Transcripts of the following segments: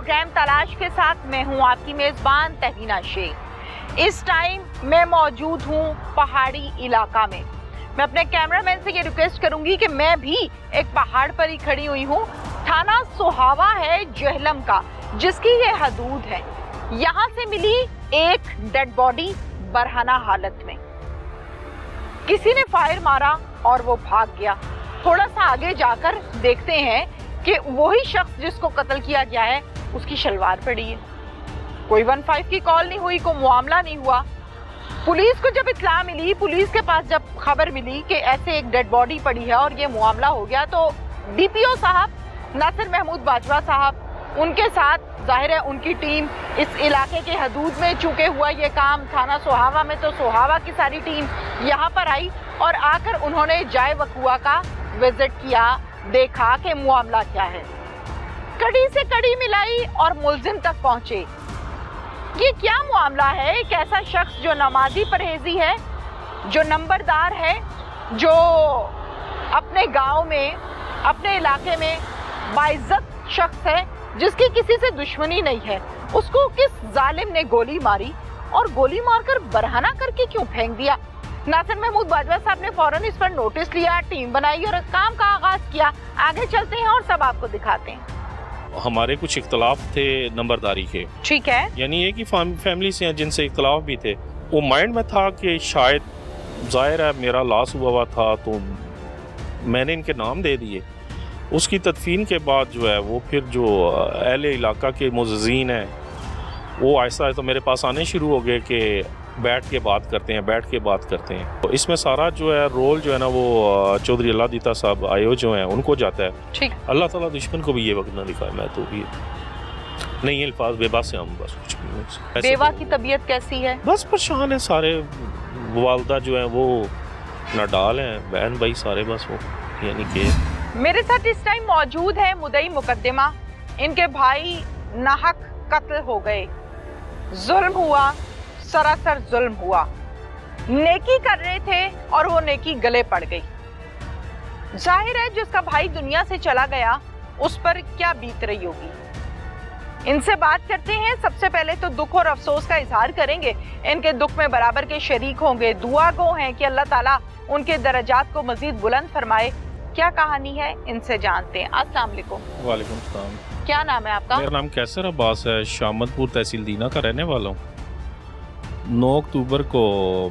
Programme तलाश के साथ मैं हूं आपकी मेजबान तहमीना शेख। इस टाइम मैं मौजूद हूं पहाड़ी इलाका में। मैं अपने कैमरामैन से ये रिक्वेस्ट करूंगी कि मैं भी एक पहाड़ पर ही खड़ी हुई हूं। थाना सोहावा है जेहलम का, जिसकी ये हदूद है। यहाँ से मिली एक डेड बॉडी बरहना हालत में। किसी ने फायर मारा और वो भाग गया। थोड़ा सा आगे जाकर देखते हैं कि वही शख्स जिसको कत्ल किया गया है उसकी शलवार पड़ी है। कोई 15 की कॉल नहीं हुई, कोई मामला नहीं हुआ। पुलिस को जब इत्तला मिली, पुलिस के पास जब खबर मिली कि ऐसे एक डेड बॉडी पड़ी है और ये मामला हो गया, तो डीपीओ साहब नासिर महमूद बाजवा साहब, उनके साथ जाहिर है उनकी टीम इस इलाके के हदूद में चूके हुआ ये काम, थाना सोहावा में तो सोहावा की सारी टीम यहाँ पर आई और आकर उन्होंने जाए वकुआ का विजिट किया, देखा कि मामला क्या है। कड़ी से कड़ी मिलाई और मुलजिम तक पहुंचे। ये क्या मामला है? एक ऐसा शख्स जो नमाजी परहेजी है, जो नंबरदार है, जो अपने गांव में, अपने इलाके में बाइज्जत शख्स है, जिसकी किसी से दुश्मनी नहीं है, उसको किस जालिम ने गोली मारी और गोली मारकर बरहना करके क्यों फेंक दिया? नासिर महमूद बाजवा साहब ने फौरन इस पर नोटिस लिया, टीम बनाई और काम का आगाज किया। आगे चलते हैं और सब आपको दिखाते हैं। हमारे कुछ इख्तलाफ थे नंबरदारी के, ठीक है, यानी एक ही फैमिली से हैं जिनसे इख्तलाफ भी थे। वो माइंड में था कि शायद ज़ाहिर है मेरा लॉस हुआ था तो मैंने इनके नाम दे दिए। उसकी तदफीन के बाद जो है वो फिर जो अहले इलाका के मुअज़्ज़िज़ीन हैं वो आहिस्ता आहिस्ता मेरे पास आने शुरू हो गए कि बैठ के बात करते हैं। तो इसमें सारा जो है रोल जो है ना वो चौधरी अल्लाह दीता साहब आयो जो हैं उनको जाता है। ठीक। अल्लाह ताला दुश्मन को भी ये वक्त ना दिखाए। मैं तो भी नहीं अल्फाज बेबस से हम बस कुछ नहीं। बेवा की तबीयत कैसी है? बस परेशान है सारे। वालदा जो है वो नाडाल हैं, बहन भाई सारे बस वो यानी कि। मेरे साथ इस टाइम मौजूद है मुदई मुकद्दमा। इनके भाई नाहक कत्ल हो गए, जुल्म हुआ, सरासर जुल्म हुआ। नेकी कर रहे थे और वो नेकी गले पड़ गई। जाहिर है जिसका भाई दुनिया से चला गया उस पर क्या बीत रही होगी। इनसे बात करते हैं। सबसे पहले तो दुख और अफसोस का इजहार करेंगे। इनके दुख में बराबर के शरीक होंगे, दुआ गो हैं कि अल्लाह ताला उनके दर्जात को मजीद बुलंद फरमाए। क्या कहानी है इनसे जानते हैं। अस्सलाम वालेकुम। वालेकुम सलाम। क्या नाम है आपका? मेरा नाम कैसर अब्बास है, शामतपुर तहसील दीना का रहने वाला हूँ। 9 अक्टूबर को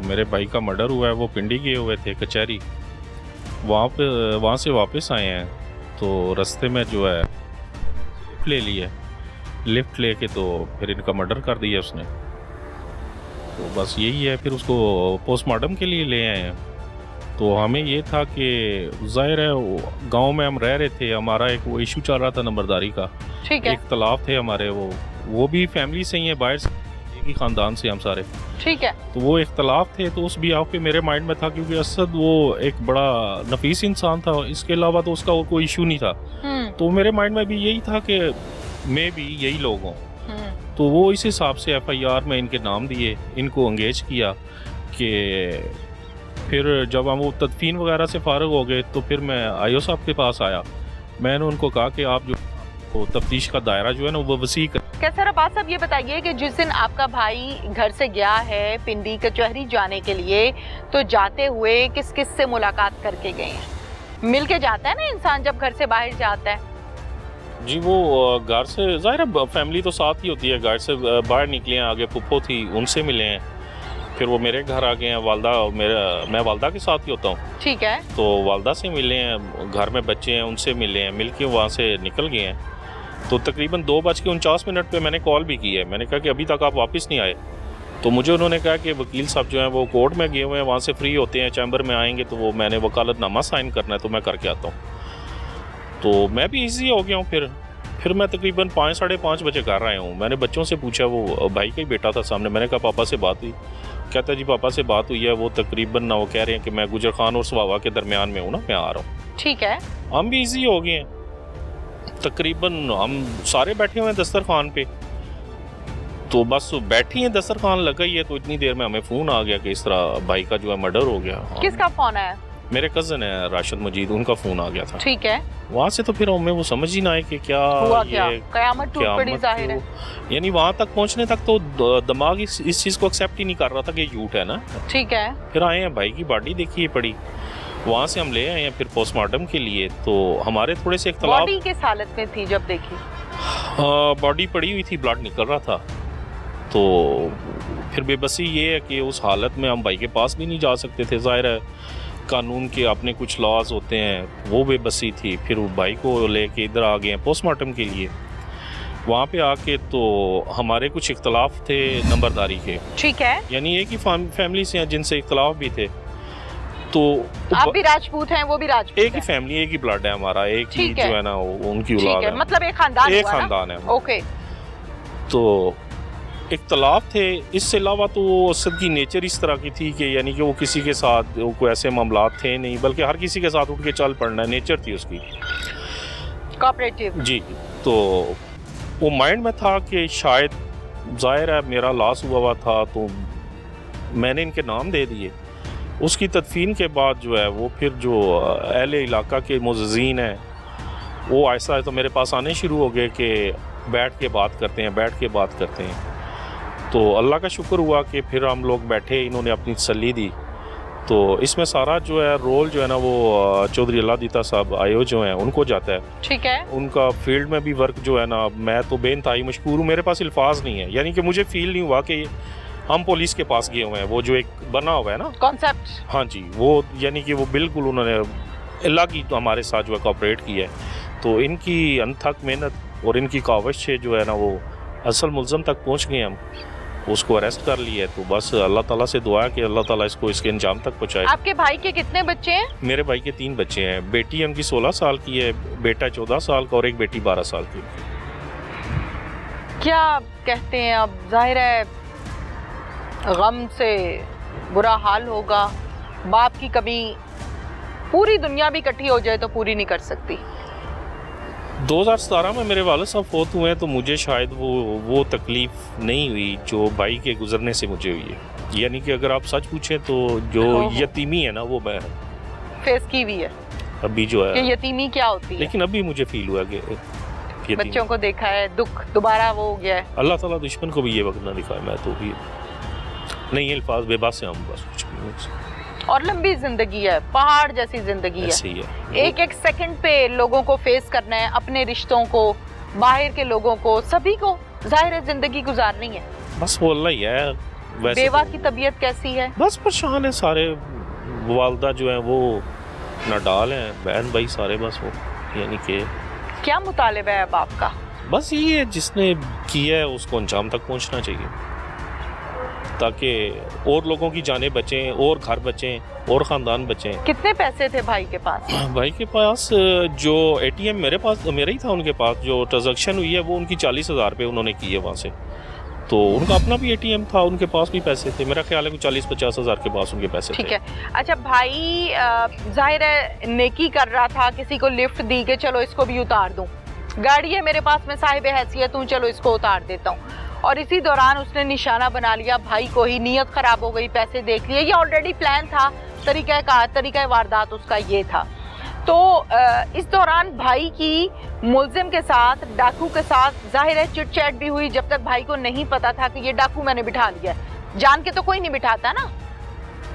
मेरे भाई का मर्डर हुआ है। वो पिंडी गए हुए थे कचहरी, वहाँ से वापस आए हैं तो रास्ते में जो है लिफ्ट लेके तो फिर इनका मर्डर कर दिया उसने। तो बस यही है, फिर उसको पोस्टमार्टम के लिए ले आए हैं। तो हमें ये था कि ज़ाहिर है गांव में हम रह रहे थे, हमारा एक वो इशू चल रहा था नंबरदारी का। ठीक है। इख्तलाफ थे हमारे, वो भी फैमिली से ही है, बाहर से एक ही ख़ानदान से हम सारे। ठीक है। तो वो इख्तलाफ थे तो उस बिहाफ पे मेरे माइंड में था, क्योंकि असद वो एक बड़ा नफीस इंसान था, इसके अलावा तो उसका कोई इशू नहीं था। तो मेरे माइंड में भी यही था कि मैं भी यही लोग हों। तो वो इस हिसाब से FIR में इनके नाम दिए, इनको एंगेज किया कि फिर जब हम वो तदफीन वगैरह से फारग हो गए तो फिर मैं आयो साहब के पास आया। मैंने उनको कहा कि आप जो तफ्तीश का दायरा जो है ना वो वसी कर। कैसर अब्बास साहब ये बताइए कि जिस दिन आपका भाई घर से गया है पिंडी कचहरी जाने के लिए, तो जाते हुए किस किस से मुलाकात करके गए हैं? मिल के जाता है ना इंसान जब घर से बाहर जाता है। जी वो घर से ज़ाहिर फैमिली तो साथ ही होती है, घर से बाहर निकले हैं, आगे पुप्पो थी उनसे मिले हैं, फिर वो मेरे घर आ गए हैं। मैं वालदा के साथ ही होता हूँ। ठीक है। तो वालदा से मिले हैं, घर में बच्चे हैं उनसे मिले हैं, मिल के वहाँ से निकल गए हैं। तो तकरीबन 2:49 पे मैंने कॉल भी की है। मैंने कहा कि अभी तक आप वापस नहीं आए। तो मुझे उन्होंने कहा कि वकील साहब जो हैं वो कोर्ट में गए हुए हैं, वहाँ से फ्री होते हैं, चैम्बर में आएंगे तो वो मैंने वकालतनामा साइन करना है तो मैं करके आता हूँ। तो मैं भी ईजी हो गया हूँ। फिर मैं तकरीबन 5 साढ़े 5 बजे घर आया हूँ। मैंने बच्चों से पूछा, वो भाई का ही बेटा था सामने, मैंने कहा पापा से बात हुई? कहता जी पापा से बात हुई है, वो तकरीबन ना वो कह रहे हैं कि मैं गुजर खान और सवावा के दरमियान में हूँ ना, मैं आ रहा हूँ। ठीक है। हम भी ईजी हो गए हैं। तकरीबन हम सारे बैठे हुए हैं दस्तरखान पे, तो बस बैठी हैं, दस्तरखान लगा ही है, तो इतनी देर में हमें फ़ोन आ गया कि इस तरह भाई का जो है मर्डर हो गया। किसका फ़ोन आया? मेरे कज़न है राशिद मजीद, उनका फ़ोन आ गया था। ठीक है। वहाँ से तो फिर हमें वो समझ ही ना आए कि क्या हुआ, क्या ये कयामत टूट पड़ी जाहिर है। यानी वहाँ तक पहुँचने तक तो दिमाग इस चीज़ को एक्सेप्ट ही नहीं कर रहा था कि झूठ है ना। ठीक है। फिर आए हैं, भाई की बॉडी देखी पड़ी, वहाँ से हम ले आए हैं फिर पोस्टमार्टम के लिए। तो हमारे थोड़े से इख्तलाफ। बॉडी किस हालत में थी जब देखी? बॉडी पड़ी हुई थी, ब्लड निकल रहा था। तो फिर बेबसी ये है कि उस हालत में हम भाई के पास भी नहीं जा सकते थे, ज़ाहिर है कानून के अपने कुछ लॉज होते हैं, वो बेबसी थी। फिर वो भाई को लेके इधर आ गए हैं पोस्टमार्टम के लिए। वहाँ पे आके तो हमारे कुछ इख्तलाफ थे नंबरदारी के। ठीक है। यानी एक ही फैमिली से हैं जिनसे इख्तलाफ भी थे। तो आप भी राजपूत हैं, वो भी राजपूत एक ही फैमिली, एक ही ब्लड है हमारा, एक ही जो है ना उनकी औलाद है, मतलब एक खानदान, एक खानदान है। ओके। तो इख्तलाफ थे। इससे अलावा तो असद की नेचर इस तरह की थी कि यानी कि वो किसी के साथ कोई ऐसे मामला थे नहीं, बल्कि हर किसी के साथ उठ के चल पड़ना, नेचर थी उसकी कोऑपरेटिव। जी। तो वो माइंड में था कि शायद ज़ाहिर है मेरा लॉस हुआ था तो मैंने इनके नाम दे दिए। उसकी तदफीन के बाद जो है वो फिर जो अहले इलाका के मुअज़्ज़िन हैं वो ऐसा है तो मेरे पास आने शुरू हो गए कि बैठ के बात करते हैं, बैठ के बात करते हैं। तो अल्लाह का शुक्र हुआ कि फिर हम लोग बैठे, इन्होंने अपनी तसल्ली दी। तो इसमें सारा जो है रोल जो है ना वो चौधरी अल्लादीता साहब आयो जो हैं उनको जाता है। ठीक है। उनका फील्ड में भी वर्क जो है ना, मैं तो बेइंतहाई मशकूर हूँ, मेरे पास अल्फाज नहीं है। यानी कि मुझे फील नहीं हुआ कि हम पुलिस के पास गए हुए हैं। वो जो एक बना हुआ है ना कॉन्सेप्ट, हाँ जी, वो यानी कि वो बिल्कुल उन्होंने अल्लाह की तो हमारे साथ जो है कोऑपरेट किया है। तो इनकी अनथक मेहनत और इनकी काविश से जो है ना वो असल मुल्ज़म तक पहुँच गए हम, उसको अरेस्ट कर लिया। तो बस अल्लाह ताला से दुआ है कि अल्लाह ताला इसको इसके अंजाम तक पहुँचाए। आपके भाई के कितने बच्चे हैं? मेरे भाई के 3 बच्चे हैं। बेटी उनकी 16 साल की है, बेटा 14 साल का और एक बेटी 12 साल की। क्या कहते हैं, अब जाहिर है गम से बुरा हाल होगा। बाप की कमी पूरी दुनिया भी इकट्ठी हो जाए तो पूरी नहीं कर सकती। 2017 में मेरे वालिद साहब फौत हुए हैं तो मुझे शायद वो तकलीफ़ नहीं हुई जो भाई के गुजरने से मुझे हुई है। यानी कि अगर आप सच पूछें तो जो यतीमी है ना वो मैं फेस की हुई है अभी जो है कि यतीमी क्या होती है। लेकिन अभी मुझे फील हुआ कि बच्चों को देखा है, दुख दोबारा वो हो गया है। अल्लाह ताला दुश्मन को भी ये वक्त ना दिखाए। मैं तो भी नहीं अल्फाज बेबस से हम बस कुछ नहीं। और लंबी जिंदगी है, पहाड़ जैसी जिंदगी है। एक एक सेकंड पे लोगों को फेस करना है, अपने रिश्तों को, बाहर के लोगों को, सभी को जाहिर है जिंदगी गुजारनी है। बस वो अल्लाह ही है। वैसे बेवा की तबीयत कैसी है? बस परेशान है सारे। वालदा जो है वो नाडाल हैं, बहन भाई सारे बस वो यानी कि क्या मुतालिबा है अब आपका? बस यही है, जिसने किया है उसको अंजाम तक पहुंचना चाहिए ताकि और लोगों की जानें बचें और घर बचें और ख़ानदान बचें। कितने पैसे थे भाई के पास? भाई के पास जो ATM मेरा ही था, उनके पास जो ट्रांजैक्शन हुई है वो उनकी 40,000 रुपये उन्होंने किए वहाँ से। तो उनका अपना भी ATM था, उनके पास भी पैसे थे। मेरा ख्याल है कि 40-50 हज़ार के पास उनके पैसे थे। ठीक है। अच्छा, भाई जाहिर है नेकी कर रहा था, किसी को लिफ्ट दी कि चलो इसको भी उतार दूं, गाड़ी है मेरे पास, मैं साहिब हैसियत हूँ, चलो इसको उतार देता हूँ। और इसी दौरान उसने निशाना बना लिया भाई को ही, नीयत खराब हो गई, पैसे देख लिए। ये ऑलरेडी प्लान था, तरीका वारदात उसका ये था। तो इस दौरान भाई की मुल्जिम के साथ, डाकू के साथ जाहिर है चिट चैट भी हुई, जब तक भाई को नहीं पता था कि ये डाकू मैंने बिठा लिया। जान के तो कोई नहीं बिठाता ना।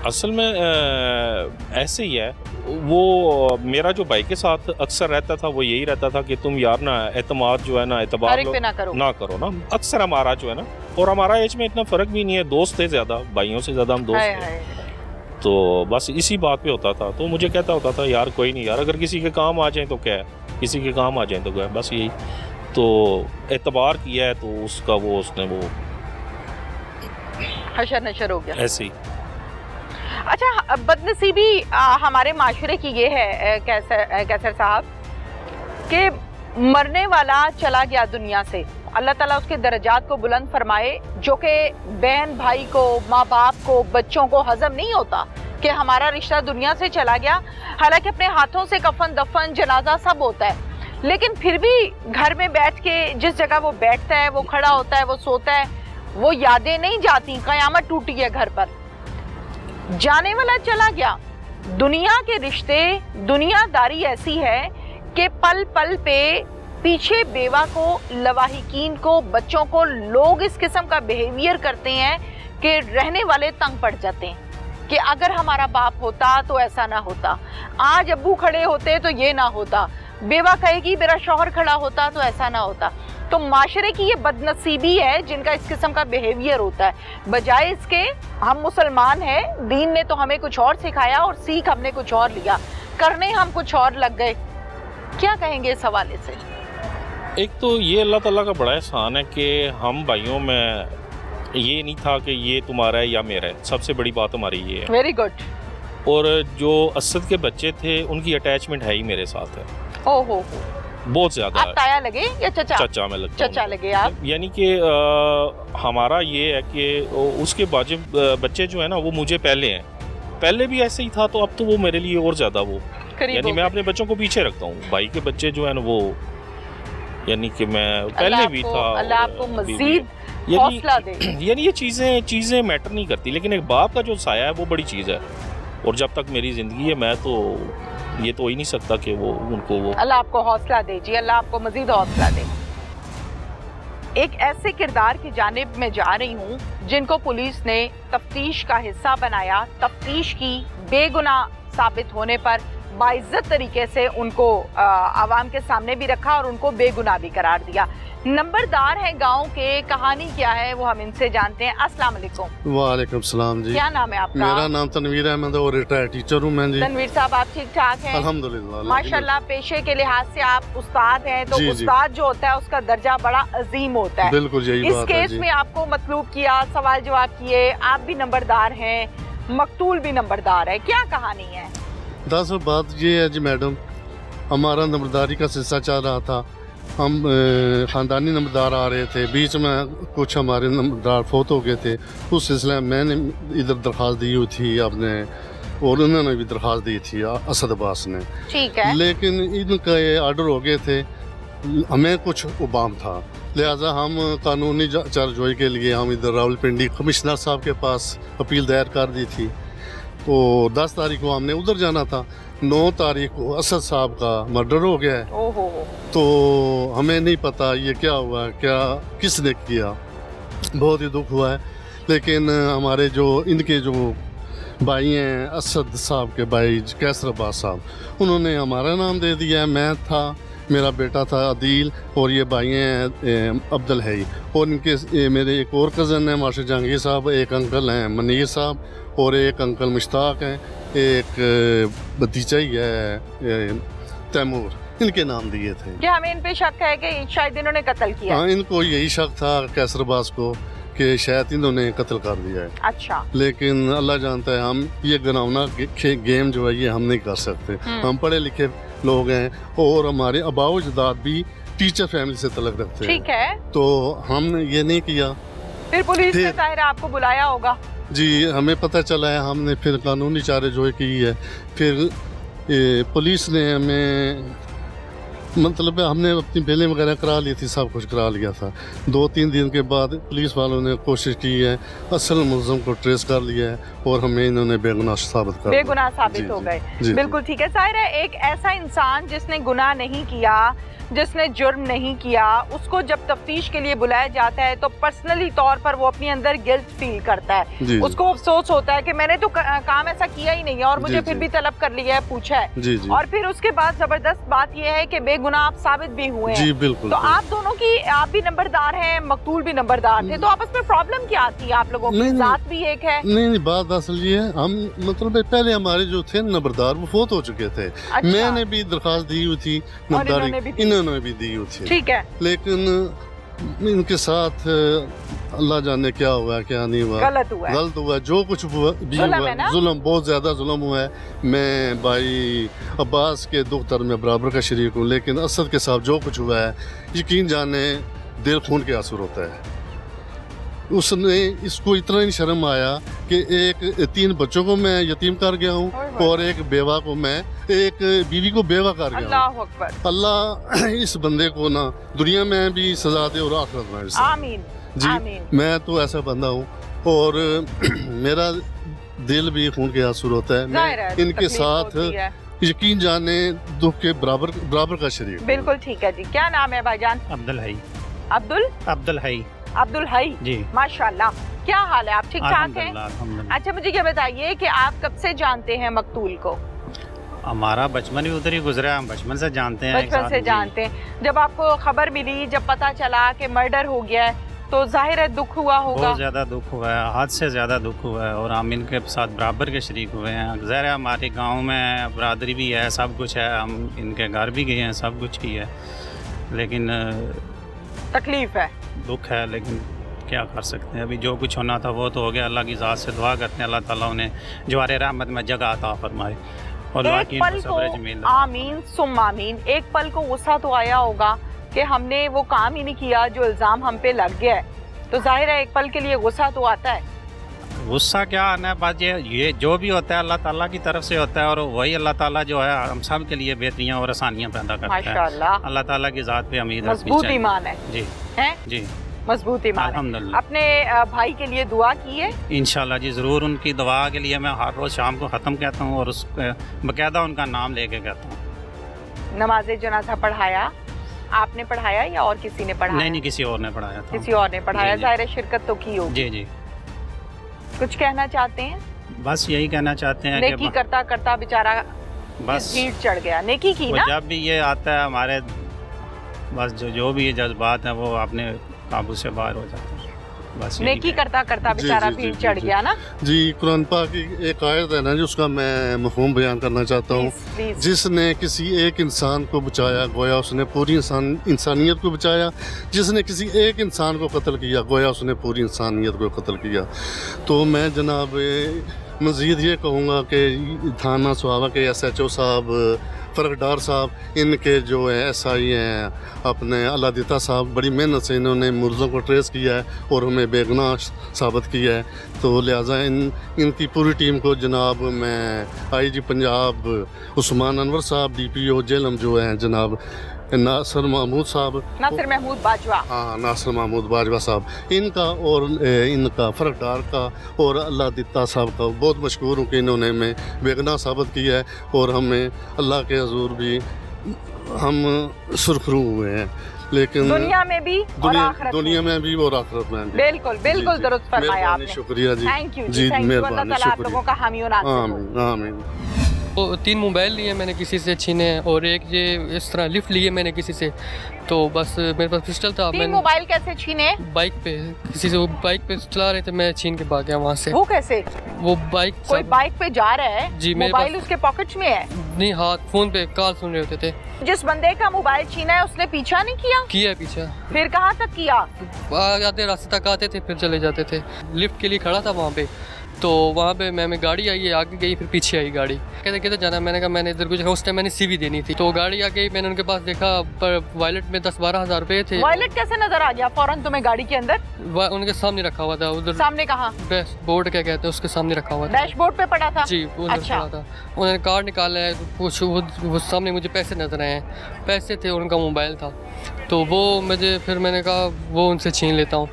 असल में ऐसे ही है। वो मेरा जो भाई के साथ अक्सर रहता था वो यही रहता था कि तुम यार ना एतमाद जो है ना एतबार ना करो ना। अक्सर हमारा जो है ना, और हमारा एज में इतना फ़र्क भी नहीं है, दोस्त थे ज़्यादा, भाइयों से ज़्यादा हम दोस्त थे। तो बस इसी बात पे होता था। तो मुझे कहता होता था यार कोई नहीं यार, अगर किसी के काम आ जाए तो क्या है, किसी के काम आ जाए तो क्या है, बस यही। तो एतबार किया है तो उसका उसने हशर नशर हो गया ऐसे ही। अच्छा, बदनसीबी हमारे माशरे की ये है कैसर साहब कि मरने वाला चला गया दुनिया से, अल्लाह ताला उसके दर्जात को बुलंद फरमाए, जो कि बहन भाई को, माँ बाप को, बच्चों को हजम नहीं होता कि हमारा रिश्ता दुनिया से चला गया। हालांकि अपने हाथों से कफन दफन जनाजा सब होता है, लेकिन फिर भी घर में बैठ के जिस जगह वो बैठता है, वो खड़ा होता है, वो सोता है, वो यादें नहीं जाती। कयामत टूटी है घर पर, जाने वाला चला गया, दुनिया के रिश्ते, दुनियादारी ऐसी है कि पल पल पे पीछे बेवा को, लवाहिकीन को, बच्चों को लोग इस किस्म का बिहेवियर करते हैं कि रहने वाले तंग पड़ जाते हैं कि अगर हमारा बाप होता तो ऐसा ना होता, आज अब्बू खड़े होते तो ये ना होता, बेवा कहेगी मेरा शौहर खड़ा होता तो ऐसा ना होता। तो माशरे की ये बदनसीबी है जिनका इस किस्म का बिहेवियर होता है। बजाय इसके हम मुसलमान हैं, दीन ने तो हमें कुछ और सिखाया और सीख हमने कुछ और लिया, करने हम कुछ और लग गए। क्या कहेंगे इस हवाले से? एक तो ये अल्लाह ताला का बड़ा एहसान है कि हम भाइयों में ये नहीं था कि ये तुम्हारा है या मेरा है, सबसे बड़ी बात हमारी ये है। Very good. और जो असद के बच्चे थे उनकी अटैचमेंट है ही मेरे साथ है, ओहो, बहुत ज़्यादा। आप ताया लगे या चचा? चचा में लगता हूँ। चचा लगे आप। यानी कि हमारा ये है कि उसके बच्चे जो है ना वो मुझे पहले हैं, पहले भी ऐसे ही था तो अब तो वो मेरे लिए और ज़्यादा वो, यानी मैं अपने बच्चों को पीछे रखता हूँ। भाई के बच्चे जो है ना वो, यानी कि मैं पहले भी था। अल्लाह आपको मज़ीद हौसला दे। यानी ये चीज़ें मैटर नहीं करती, लेकिन एक बाप का जो साया है वो बड़ी चीज़ है। और जब तक मेरी ज़िंदगी है मैं तो ये तो हो ही नहीं सकता कि वो उनको वो। अल्लाह आपको हौसला दे जी, अल्लाह आपको मज़ीद हौसला दे। एक ऐसे किरदार की जानिब में जा रही हूँ जिनको पुलिस ने तफ्तीश का हिस्सा बनाया, तफ्तीश की, बेगुनाह साबित होने पर बाइज्जत तरीके से उनको आवाम के सामने भी रखा और उनको बेगुनाह भी करार दिया। नंबरदार हैं गांव के, कहानी क्या है वो हम इनसे जानते हैं। अस्सलाम वालेकुम। वालेकुम सलाम जी। क्या नाम है आपका? मेरा नाम तनवीर अहमद और रिटायर्ड टीचर हूँ मैं जी। तनवीर साहब आप ठीक ठाक हैं? अल्हम्दुलिल्लाह माशाल्लाह। पेशे के लिहाज से आप उस्ताद हैं, तो जी, उस्ताद जो होता है उसका दर्जा बड़ा अजीम होता है। बिल्कुल यही इस बात है केस जी। में आपको मतलूब किया, सवाल जवाब किए, आप भी नंबरदार हैं, मकतूल भी नंबरदार है, क्या कहानी है? दरअसल बात ये है जी मैडम, हमारा नंबरदारी का सिलसिला चल रहा था। हम ख़ानदानी नंबरदार आ रहे थे, बीच में कुछ हमारे नंबरदार फोत हो गए थे। उस सिलसिले में मैंने इधर दरख्वास्त दी हुई थी आपने, और उन्होंने भी दरख्वास्त दी थी असद अब्बास ने। ठीक है। लेकिन इनका ये आर्डर हो गए थे, हमें कुछ उबाम था, लिहाजा हम कानूनी चार्जोई के लिए हम इधर रावलपिंडी कमिश्नर साहब के पास अपील दायर कर दी थी। तो 10 तारीख को हमने उधर जाना था, 9 तारीख को असद साहब का मर्डर हो गया है। ओहो। तो हमें नहीं पता ये क्या हुआ, क्या किसने किया, बहुत ही दुख हुआ है। लेकिन हमारे जो इनके जो भाई हैं, असद साहब के भाई कैसर अब्बास साहब, उन्होंने हमारा नाम दे दिया है। मैं था, मेरा बेटा था अदील, और ये भाई हैं अब्दुल है, और इनके मेरे एक और कज़न है मास्टर जहांगीर साहब, एक अंकल हैं मनीर साहब, और एक अंकल मुश्ताक हैं, एक भतीजा ही है तैमूर, इनके नाम दिए थे। क्या हमें इन पे शक है कि शायद इन्होंने कत्ल किया? हाँ, इनको यही शक था कैसर अब्बास को कि शायद इन्होंने कत्ल कर दिया है। अच्छा। लेकिन अल्लाह जानता है, हम ये गनावना गेम जो है ये हम नहीं कर सकते। हम पढ़े लिखे लोग हैं और हमारे अबाव जदाद भी टीचर फैमिली से तलक रखते हैं। ठीक है। तो हमने ये नहीं किया। फिर पुलिस ने जाहिर आपको बुलाया होगा? जी, हमें पता चला है, हमने फिर कानूनी चाराजोई की है। फिर पुलिस ने हमें, मतलब हमने अपनी बेलें वगैरह करा ली थी, सब कुछ करा लिया था। 2-3 दिन के बाद पुलिस वालों ने कोशिश की है, असल मुलज़म को ट्रेस कर लिया है और हमें इन्होंने बेगुनाह साबित हो गए। बिल्कुल ठीक है। जाहिर है एक ऐसा इंसान जिसने गुनाह नहीं किया, जिसने जुर्म नहीं किया, उसको जब तफ्तीश के लिए बुलाया जाता है तो पर्सनली तौर पर वो अपने अंदर गिल्ट फील करता है। उसको अफसोस होता है कि मैंने तो काम ऐसा किया ही नहीं है और मुझे फिर भी तलब कर लिया है, पूछा है। और फिर उसके बाद जबरदस्त बात यह है कि बेगुनाह आप साबित भी हुए हैं। जी बिल्कुल। तो आप दोनों की, आप भी नंबरदार हैं, मकतूल भी नंबरदार थे, तो आपस में प्रॉब्लम क्या थी आप लोगों की? जात भी एक है? नहीं, बात असल ये है, हम मतलब पहले हमारे जो थे नंबरदार वो फोत हो चुके थे। अच्छा। मैंने भी दरख्वास्त दी हुई थी नंबरदारी, इन्होंने भी दी हुई थी। ठीक है। लेकिन इनके साथ अल्लाह जाने क्या हुआ क्या नहीं हुआ, गलत हुआ जो कुछ भी हुआ, जुल्म, बहुत ज्यादा जुल्म हुआ है। मैं भाई अब्बास के दुख दर्द में बराबर का शरीक हूँ, लेकिन असद के साथ जो कुछ हुआ है, यकीन जाने दिल खून के आंसू होता है। उसने, इसको इतना ही शर्म आया कि 3 बच्चों को मैं यतीम कर गया हूँ और एक बेवा को मैं, एक बीवी को बेवा कर गया हूँ। अल्लाह अकबर। अल्लाह इस बंदे को ना दुनिया में भी सजा दे और आखिरत में भी। आमीन। जी, आमीन। मैं तो ऐसा बंदा हूँ और मेरा दिल भी खून के आंसू रोता है। जाहिर है, मैं इनके तकलीफ साथ होती है। यकीन जाने दुख के बराबर का शरीक हूँ। बिल्कुल ठीक है जी। क्या नाम है भाईजान? अब्दुल हई। अब्दुल हई अब्दुल हई जी। माशाल्लाह। क्या हाल है, आप ठीक ठाक हैं? अल्हम्दुलिल्लाह, अल्हम्दुलिल्लाह। अच्छा मुझे ये बताइए कि आप कब से जानते हैं मकतूल को? हमारा बचपन भी उधर ही गुजरा है, हम बचपन से जानते हैं। एक बचपन साथ से जी। जानते हैं। जब आपको खबर मिली, जब पता चला कि मर्डर हो गया है, तो जाहिर है दुख हुआ होगा। बहुत ज़्यादा दुख हुआ है, हद से ज़्यादा दुख हुआ है, और हम इनके साथ बराबर के शरीक हुए हैं। ज़ाहिर है हमारे गांव में बरादरी भी है, सब कुछ है, हम इनके घर भी गए हैं, सब कुछ ही है, लेकिन तकलीफ है, दुख है, लेकिन क्या कर सकते हैं। अभी जो कुछ होना था वो तो हो गया। अल्लाह की ज़ात से दुआ करते हैं अल्लाह ताला उन्हें जवारे रहमत में जगह अता फरमाए और एक बाकी पल इनको को सब्र जमील। आमीन सुम आमीन। एक पल को गुस्सा तो आया होगा कि हमने वो काम ही नहीं किया जो इल्ज़ाम हम पे लग गया है, तो जाहिर है एक पल के लिए गुस्सा तो आता है। गुस्सा क्या आना है, बात ये जो भी होता है अल्लाह ताला की तरफ से होता है, और वही अल्लाह ताला जो है हम सब के लिए बेहतरियाँ और आसानियाँ पैदा करता है। माशाल्लाह, अल्लाह ताला की ज़ात पे उम्मीद रखनी मजबूत चाहिए। ईमान है। जी हैं? जी मजबूत ईमान है। अल्हम्दुलिल्लाह। अपने भाई के लिए दुआ की है? इंशाल्लाह जी ज़रूर। उनकी दुआ के लिए मैं हर रोज़ शाम को ख़त्म कहता हूँ और उस बाकायदा उनका नाम लेके कहता हूँ। नमाज जनाजा पढ़ाया आपने, पढ़ाया या और किसी ने पढ़ाया? नहीं, किसी और ने पढ़ाया था। किसी और ने पढ़ाया। जी, जी। जाहिर है शिरकत तो की होगी। जी जी। कुछ कहना चाहते हैं? बस यही कहना चाहते हैं नेकी करता करता बेचारा बस भीड़ चढ़ गया। नेकी की ना? जब भी ये आता है हमारे, बस जो भी ये जज्बात हैं वो अपने काबू से बाहर हो जाते हैं। बस नेकी करता करता जी, बेचारा जी, जी, भीड़ जी, चढ़ जी। गया ना। जी, कुरान पाक की एक आयत है ना जिसका मैं मफ़हूम बयान करना चाहता हूँ। Please please. जिसने किसी एक इंसान को बचाया गोया उसने पूरी इंसानियत को बचाया। जिसने किसी एक इंसान को कत्ल किया गोया उसने पूरी इंसानियत को कत्ल किया। तो मैं जनाब मज़ीद ये कहूँगा कि थाना सुहावा के SHO साहब, फ़र्कडार साहब, इनके जो है SI हैं अपने अल्लादिता साहब, बड़ी मेहनत से इन्होंने मुर्ज़ों को ट्रेस किया है और हमें बेगुनाह साबित किया है। तो लिहाजा इनकी पूरी टीम को जनाब मैं IG पंजाब उस्मान अनवर साहब, DPO जेलम जो हैं जनाब नासिर महमूद साहब, नासिर महमूद बाजवा, हाँ नासिर महमूद बाजवा साहब, इनका और इनका फ़र्कडार का और अल्लाह दित्ता साहब का बहुत मशहूर हूँ कि इन्होंने हमें बेगुनाह साबित किया है और हमें अल्लाह के हजूर भी हम सुरखरू हुए हैं। लेकिन दुनिया में भी और आखिरत दुनिया में में भी और आखिरत में भी। बिल्कुल बिल्कुल जी, दुरुस्त फरमाया आपने। शुक्रिया जी। थैंक यू जी, थैंक यू। अल्लाह मेहरबानी, ताला आप शुक्रिया। लोगों का हामी और नासिर हो। आमीन आमीन। तो 3 मोबाइल लिए मैंने किसी से छीने, और एक ये इस तरह लिफ्ट लिए मैंने किसी से, तो बस मेरे पास पिस्टल था। 3 मैंने मोबाइल कैसे छीने? बाइक पे किसी से, वो बाइक पे चला रहे थे, मैं छीन के भाग गया वहाँ से। वो कैसे? वो बाइक कोई बाइक पे जा रहा है, जी, मेरे मोबाइल पास- उसके पॉकेट में है, नहीं, हाथ फोन पे कॉल सुन रहे होते थे। जिस बंदे का मोबाइल छीना है उसने पीछा नहीं किया? किया पीछा, फिर कहाँ तक किया? आधे रास्ते तक आते थे फिर चले जाते थे। लिफ्ट के लिए खड़ा था वहाँ पे, तो वहाँ पे मैं गाड़ी आई है, आगे गई, फिर पीछे आई गाड़ी। कहते किधर जाना, मैंने कहा मैंने इधर कुछ, उस टाइम मैंने CV देनी थी, तो गाड़ी आ गई, मैंने उनके पास देखा पर वॉलेट में 10-12 हज़ार रुपये थे। वॉलेट कैसे नजर आ गया फौरन तुम्हें गाड़ी के अंदर? उनके सामने रखा हुआ था, उधर सामने कहाँ? बोर्ड क्या कहते हैं उसके सामने रखा हुआ था। डैशबोर्ड पे पड़ा था? जी, उधर अच्छा। पड़ा था। उन्होंने कार्ड निकाला है, कुछ वो सामने मुझे पैसे नजर आए हैं, पैसे थे और उनका मोबाइल था, तो वो मुझे, फिर मैंने कहा वो उनसे छीन लेता हूँ।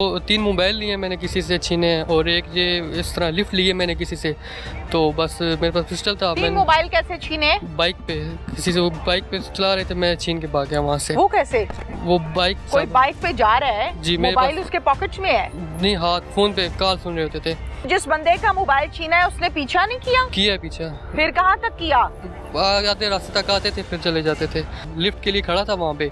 तो 3 मोबाइल लिए मैंने किसी से छीने, और एक ये इस तरह लिफ्ट लिए मैंने किसी से, तो बस मेरे पास पिस्टल था। 3 मोबाइल कैसे छीने? बाइक पे किसी से, वो बाइक पे चला रहे थे, मैं छीन के भाग गया वहाँ से। वो कैसे? वो बाइक कोई बाइक पे जा रहा है, जी, मेरे मोबाइल पास- उसके पॉकेट में है, नहीं, हाथ फोन पे कॉल सुन रहे होते थे। जिस बंदे का मोबाइल छीना है उसने पीछा नहीं किया? किया पीछा, फिर कहाँ तक किया? आधे रास्ते तक आते थे फिर चले जाते थे। लिफ्ट के लिए खड़ा था वहाँ पे,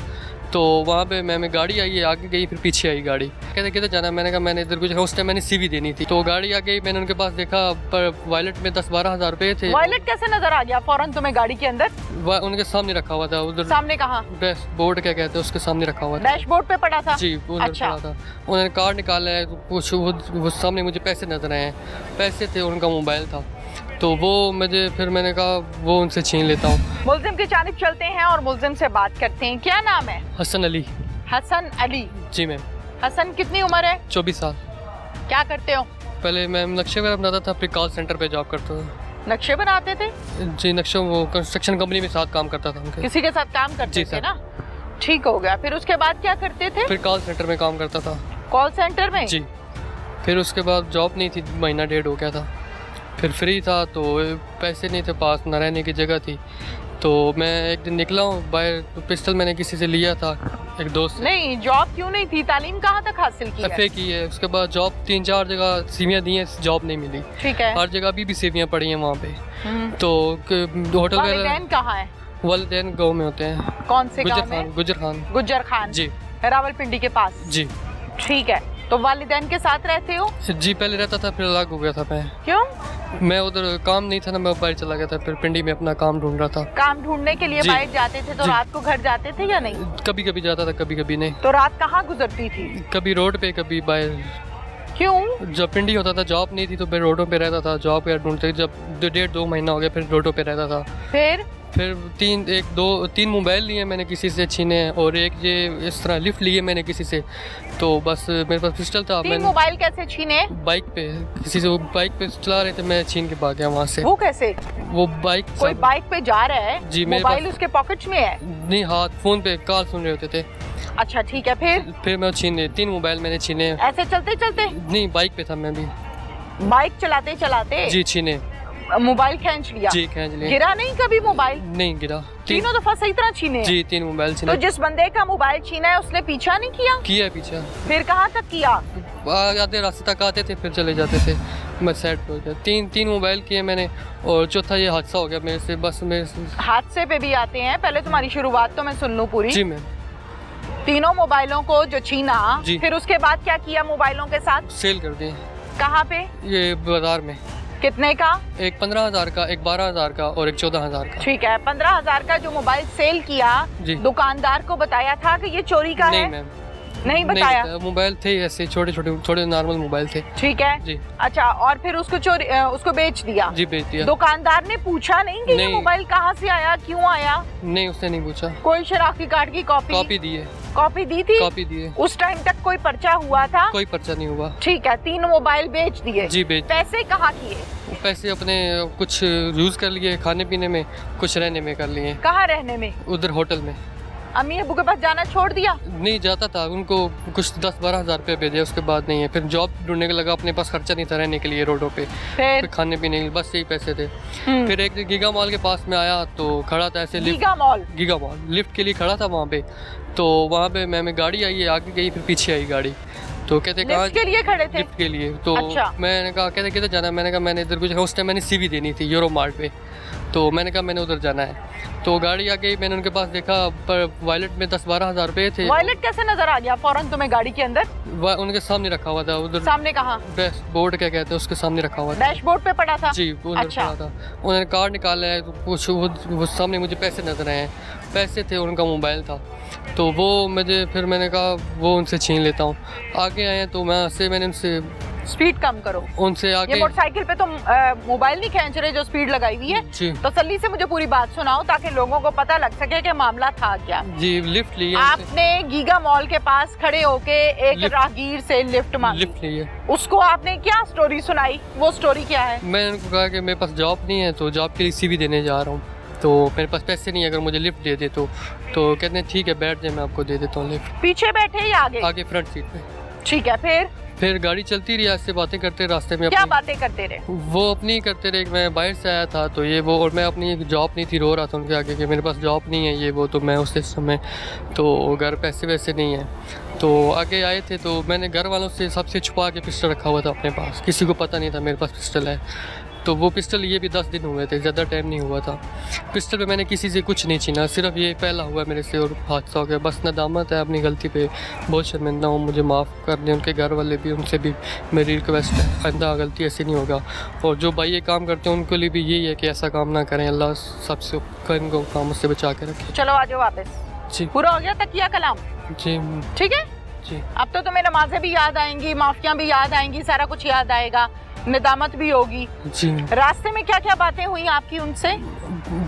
तो वहाँ पे मैं गाड़ी आई है, आगे गई, फिर पीछे आई गाड़ी। कहते किधर जाना, मैंने कहा मैंने इधर कुछ, उस टाइम मैंने CV देनी थी, तो गाड़ी आ गई, मैंने उनके पास देखा पर वॉलेट में 10-12 हज़ार रुपये थे। वॉलेट कैसे नजर आ गया फौरन तुम्हें गाड़ी के अंदर? उनके सामने रखा हुआ था, उधर सामने कहाँ? बोर्ड क्या कहते हैं उसके सामने रखा हुआ था। डैशबोर्ड पे पड़ा था? जी, उधर अच्छा। पड़ा था। उन्होंने कार्ड निकाला है, कुछ वो सामने मुझे पैसे नजर आए हैं, पैसे थे और उनका मोबाइल था, तो वो मुझे, फिर मैंने कहा वो उनसे छीन लेता हूँ। मुल्जिम की जानिब चलते हैं और मुल्जिम से बात करते हैं। क्या नाम है? हसन अली। हसन अली। जी मैम। हसन कितनी उम्र है? 24 साल। क्या करते हो? पहले मैम नक्शे वगैरह बनाता था, फिर कॉल सेंटर पे जॉब करता था। नक्शे बनाते थे? जी, नक्शों वो कंस्ट्रक्शन कंपनी में साथ काम करता था उनके। किसी के साथ काम करते जी थे सर। ना? ठीक हो गया। फिर उसके बाद क्या करते थे? फिर कॉल सेंटर में काम करता था। कॉल सेंटर में? जी। फिर उसके बाद जॉब नहीं थी, महीना डेढ़ हो गया था। फिर फ्री था तो पैसे नहीं थे पास, न रहने की जगह थी, तो मैं एक दिन निकला हूँ बाहर, तो पिस्टल मैंने किसी से लिया था, एक दोस्त से। नहीं, जॉब क्यों नहीं थी? तालीम कहाँ तक हासिल की है? FA की है। उसके बाद जॉब 3-4 जगह सीवियाँ दी हैं, जॉब नहीं मिली। ठीक है। हर जगह अभी भी सीवियाँ पड़ी हैं वहाँ पे। तो होटल वालिदैन कहाँ है? वालिदैन गाँव में होते हैं। कौन से गाँव में? गुजर खान। गुज्जर खान जी। रावलपिंडी के पास। जी। ठीक है, तो वालिदैन के साथ रहते हो? जी, पहले रहता था, फिर अलग हो गया था मैं। क्यों? मैं उधर काम नहीं था ना, मैं बाहर चला गया था, फिर पिंडी में अपना काम ढूंढ रहा था। काम ढूंढने के लिए जी। बाहर जाते थे तो जी। रात को घर जाते थे या नहीं? कभी कभी जाता था, कभी कभी नहीं। तो रात कहाँ गुजरती थी? कभी रोड पे, कभी बाहर। क्यों? जब पिंडी होता था, जॉब नहीं थी तो मैं रोडों पे रहता था, जॉब यार ढूंढते। जब 1.5-2 महीना हो गया, फिर रोडों पे रहता था। फिर 3 मोबाइल लिए मैंने किसी से छीने, और एक ये इस तरह लिफ्ट लिए मैंने किसी से, तो बस मेरे पास पिस्टल था। 3 मैंने मोबाइल कैसे छीने? बाइक पे किसी से, वो बाइक पे चला रहे थे, मैं छीन के भाग गया वहाँ से। वो कैसे? वो बाइक कोई बाइक पे जा रहा है, जी, मेरे मोबाइल पास- उसके पॉकेट में है? नहीं, हाथ फोन पे कॉल सुन रहे होते थे। अच्छा ठीक है, फिर मैं छीने 3 मोबाइल मैंने छीने। ऐसे चलते चलते? नहीं, बाइक पे था मैं भी। बाइक चलाते चलाते जी, छीने। मोबाइल खींच लिया? जी, खींच लिया। गिरा नहीं कभी मोबाइल? नहीं गिरा। तीनों दफा सही तरह छीने? जी, 3 मोबाइल छीने। तो जिस बंदे का मोबाइल छीना है उसने पीछा नहीं किया? किया पीछा। फिर कहाँ तक किया? आधे रास्ते तक आते थे, फिर चले जाते थे। मैं साइड पे हो गया। 3 मोबाइल किए मैंने, और चौथा ये हादसा हो गया मेरे से। बस मेरे से हादसे पे भी आते हैं, पहले तुम्हारी शुरुआत तो मैं सुन लूं पूरी। जी मैम। तीनों मोबाइलों को जो छीना, जी। फिर उसके बाद क्या किया मोबाइलों के साथ? सेल कर दिए। कहाँ पे? ये बाजार में। कितने का? एक 15,000 का, एक 12,000 का, और एक 14,000 का। ठीक है, 15,000 का जो मोबाइल सेल किया, जी। दुकानदार को बताया था कि ये चोरी का नहीं है? मैम, नहीं बताया? मोबाइल थे ऐसे छोटे नॉर्मल मोबाइल थे। ठीक है जी। अच्छा, और फिर उसको बेच दिया? जी, बेच दिया। दुकानदार ने पूछा नहीं कि ये नहीं। मोबाइल कहाँ से आया, क्यों आया? नहीं, उसने नहीं पूछा। कोई शनाख्ती कार्ड की कॉपी दिए। कॉपी दी थी? कॉपी दिए। उस टाइम तक कोई पर्चा हुआ था? कोई पर्चा नहीं हुआ। ठीक है, 3 मोबाइल बेच दिए? जी, बेच। पैसे कहाँ किए? पैसे अपने कुछ यूज कर लिए खाने पीने में, कुछ रहने में कर लिए। कहाँ रहने में? उधर होटल में। अम्मी अबू के पास जाना छोड़ दिया? नहीं जाता था, उनको कुछ 10-12 हज़ार रुपये भेजे, उसके बाद नहीं है। फिर जॉब ढूंढने के लगा, अपने पास खर्चा नहीं था रहने के लिए रोडों पे, फिर खाने पीने के लिए, बस यही पैसे थे। फिर एक गीगा मॉल के पास में आया तो खड़ा था ऐसे giga mall? Giga mall lift के लिए खड़ा था वहाँ पे, तो वहाँ पे मैं गाड़ी आई है, आगे गई, फिर पीछे आई गाड़ी, तो कहते कहाँ लिफ्ट के लिए खड़े थे? लिफ्ट के लिए। तो अच्छा। मैंने कहा कहते किधर जाना है, मैंने कहा मैंने इधर कुछ, उस टाइम मैंने CV देनी थी यूरो मार्ट पे, तो मैंने कहा मैंने उधर जाना है। तो गाड़ी आ गई, मैंने उनके पास देखा, पर वॉलेट में 10-12 हज़ार रुपये थे। वॉलेट कैसे नजर आ गया फौरन तुम्हें गाड़ी के अंदर? उनके सामने रखा हुआ था उधर। सामने कहाँ? बोर्ड क्या कहते हैं उसके सामने रखा हुआ था। डैशबोर्ड पे पड़ा था? जी, उधर अच्छा। पड़ा था। उन्होंने कार्ड निकाला है, तो कुछ वो सामने मुझे पैसे नजर आए हैं, पैसे थे, उनका मोबाइल था, तो वो फिर मैंने कहा वो उनसे छीन लेता हूँ। आगे आए तो मैंने उनसे स्पीड कम करो। उनसे ये आगे मोटरसाइकिल पे तो मोबाइल नहीं खींच रहे जो स्पीड लगाई हुई है? जी। तसल्ली से मुझे पूरी बात सुनाओ ताकि लोगों को पता लग सके कि मामला था क्या। जी, लिफ्ट लिए आपने गीगा मॉल के पास खड़े होके एक राहगीर से लिफ्ट मांगी? लिफ्ट लिए। उसको आपने क्या स्टोरी सुनाई? वो स्टोरी क्या है? मैंने उनको कहा कि मेरे पास जॉब नहीं है, तो जॉब के लिए CV देने जा रहा हूँ, तो मेरे पास पैसे नहीं है, अगर मुझे लिफ्ट दे दे तो कहते हैं ठीक है बैठ जाए, मैं आपको दे देता हूँ लिफ्ट। पीछे बैठे या आगे? आगे फ्रंट सीट पे। ठीक है, फिर गाड़ी चलती रही, ऐसे बातें करते रास्ते में। क्या बातें करते रहे? वो अपनी करते रहे, मैं बाहर से आया था तो ये वो, और मैं अपनी जॉब नहीं थी, रो रहा था उनके आगे कि मेरे पास जॉब नहीं है ये वो, तो मैं उस समय तो घर पैसे वैसे नहीं है, तो आगे आए थे, तो मैंने घर वालों से सबसे छुपा के पिस्टल रखा हुआ था अपने पास, किसी को पता नहीं था मेरे पास पिस्टल है। तो वो पिस्टल लिए भी 10 दिन हुए थे, ज़्यादा टाइम नहीं हुआ था। पिस्टल पे मैंने किसी से कुछ नहीं छीना, सिर्फ ये पहला हुआ मेरे से और हादसा हो गया। बस नदामत है अपनी गलती पे, बहुत शर्मिंदा हूँ, मुझे माफ़ कर दें। उनके घर वाले भी, उनसे भी मेरी रिक्वेस्ट है, आइंदा गलती ऐसी नहीं होगा। और जो भाई ये काम करते हैं उनके लिए भी यही है कि ऐसा काम ना करें, अल्लाह सबसे इनको कामों से बचा के रखे। चलो आ जाओ वापस। जी, पूरा हो गया तकिया कलाम? जी, ठीक है जी। अब तो तुम्हें नमाजें भी याद आएंगी, माफियाँ भी याद आएंगी, सारा कुछ याद आएगा, निदामत भी होगी। जी, रास्ते में क्या क्या बातें हुई आपकी उनसे?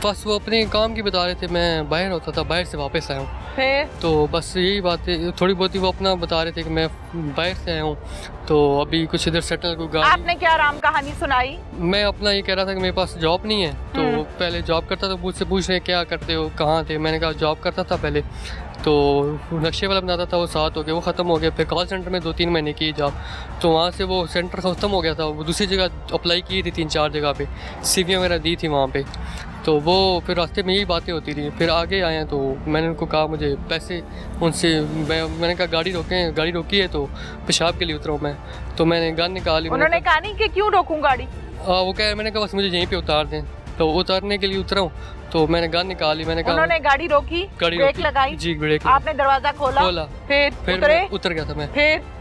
बस वो अपने काम की बता रहे थे, मैं बाहर होता था, बाहर से वापस आया हूँ। फिर तो बस यही बात है, थोड़ी बहुत ही वो अपना बता रहे थे कि मैं बाहर से आया हूँ, तो अभी कुछ इधर सेटल को गाड़ी। आपने क्या राम कहानी सुनाई? मैं अपना ये कह रहा था कि मेरे पास जॉब नहीं है, तो पहले जॉब करता था, मुझसे पूछ रहे क्या करते हो, कहाँ थे, मैंने कहा जॉब करता था पहले, तो नक्शे वाला बनाता था, वो 7 हो गया, वो ख़त्म हो गया। फिर कॉल सेंटर में 2-3 महीने की जॉब, तो वहाँ से वो सेंटर ख़त्म हो गया था, वो दूसरी जगह अप्लाई की थी, 3-4 जगह पे CV वगैरह दी थी वहाँ पे। तो वो फिर रास्ते में यही बातें होती थी। फिर आगे आए हैं तो मैंने उनको कहा मुझे पैसे, उनसे मैंने कहा गाड़ी रोकें, गाड़ी रोकी है तो पेशाब के लिए उतरा हूँ मैं, तो मैंने गन निकाली। उन्होंने कहा नहीं कि क्यों रोकूं गाड़ी? वो कह, मैंने कहा बस मुझे यहीं पे उतार दें, तो उतारने के लिए उतरा हूँ, तो मैंने गन निकाली। मैंने कहा उन्होंने गाड़ी रोकी, ब्रेक लगाई, जी ब्रेक, आपने दरवाजा खोला, फिर उतरे? मैं उतर गया था मैं।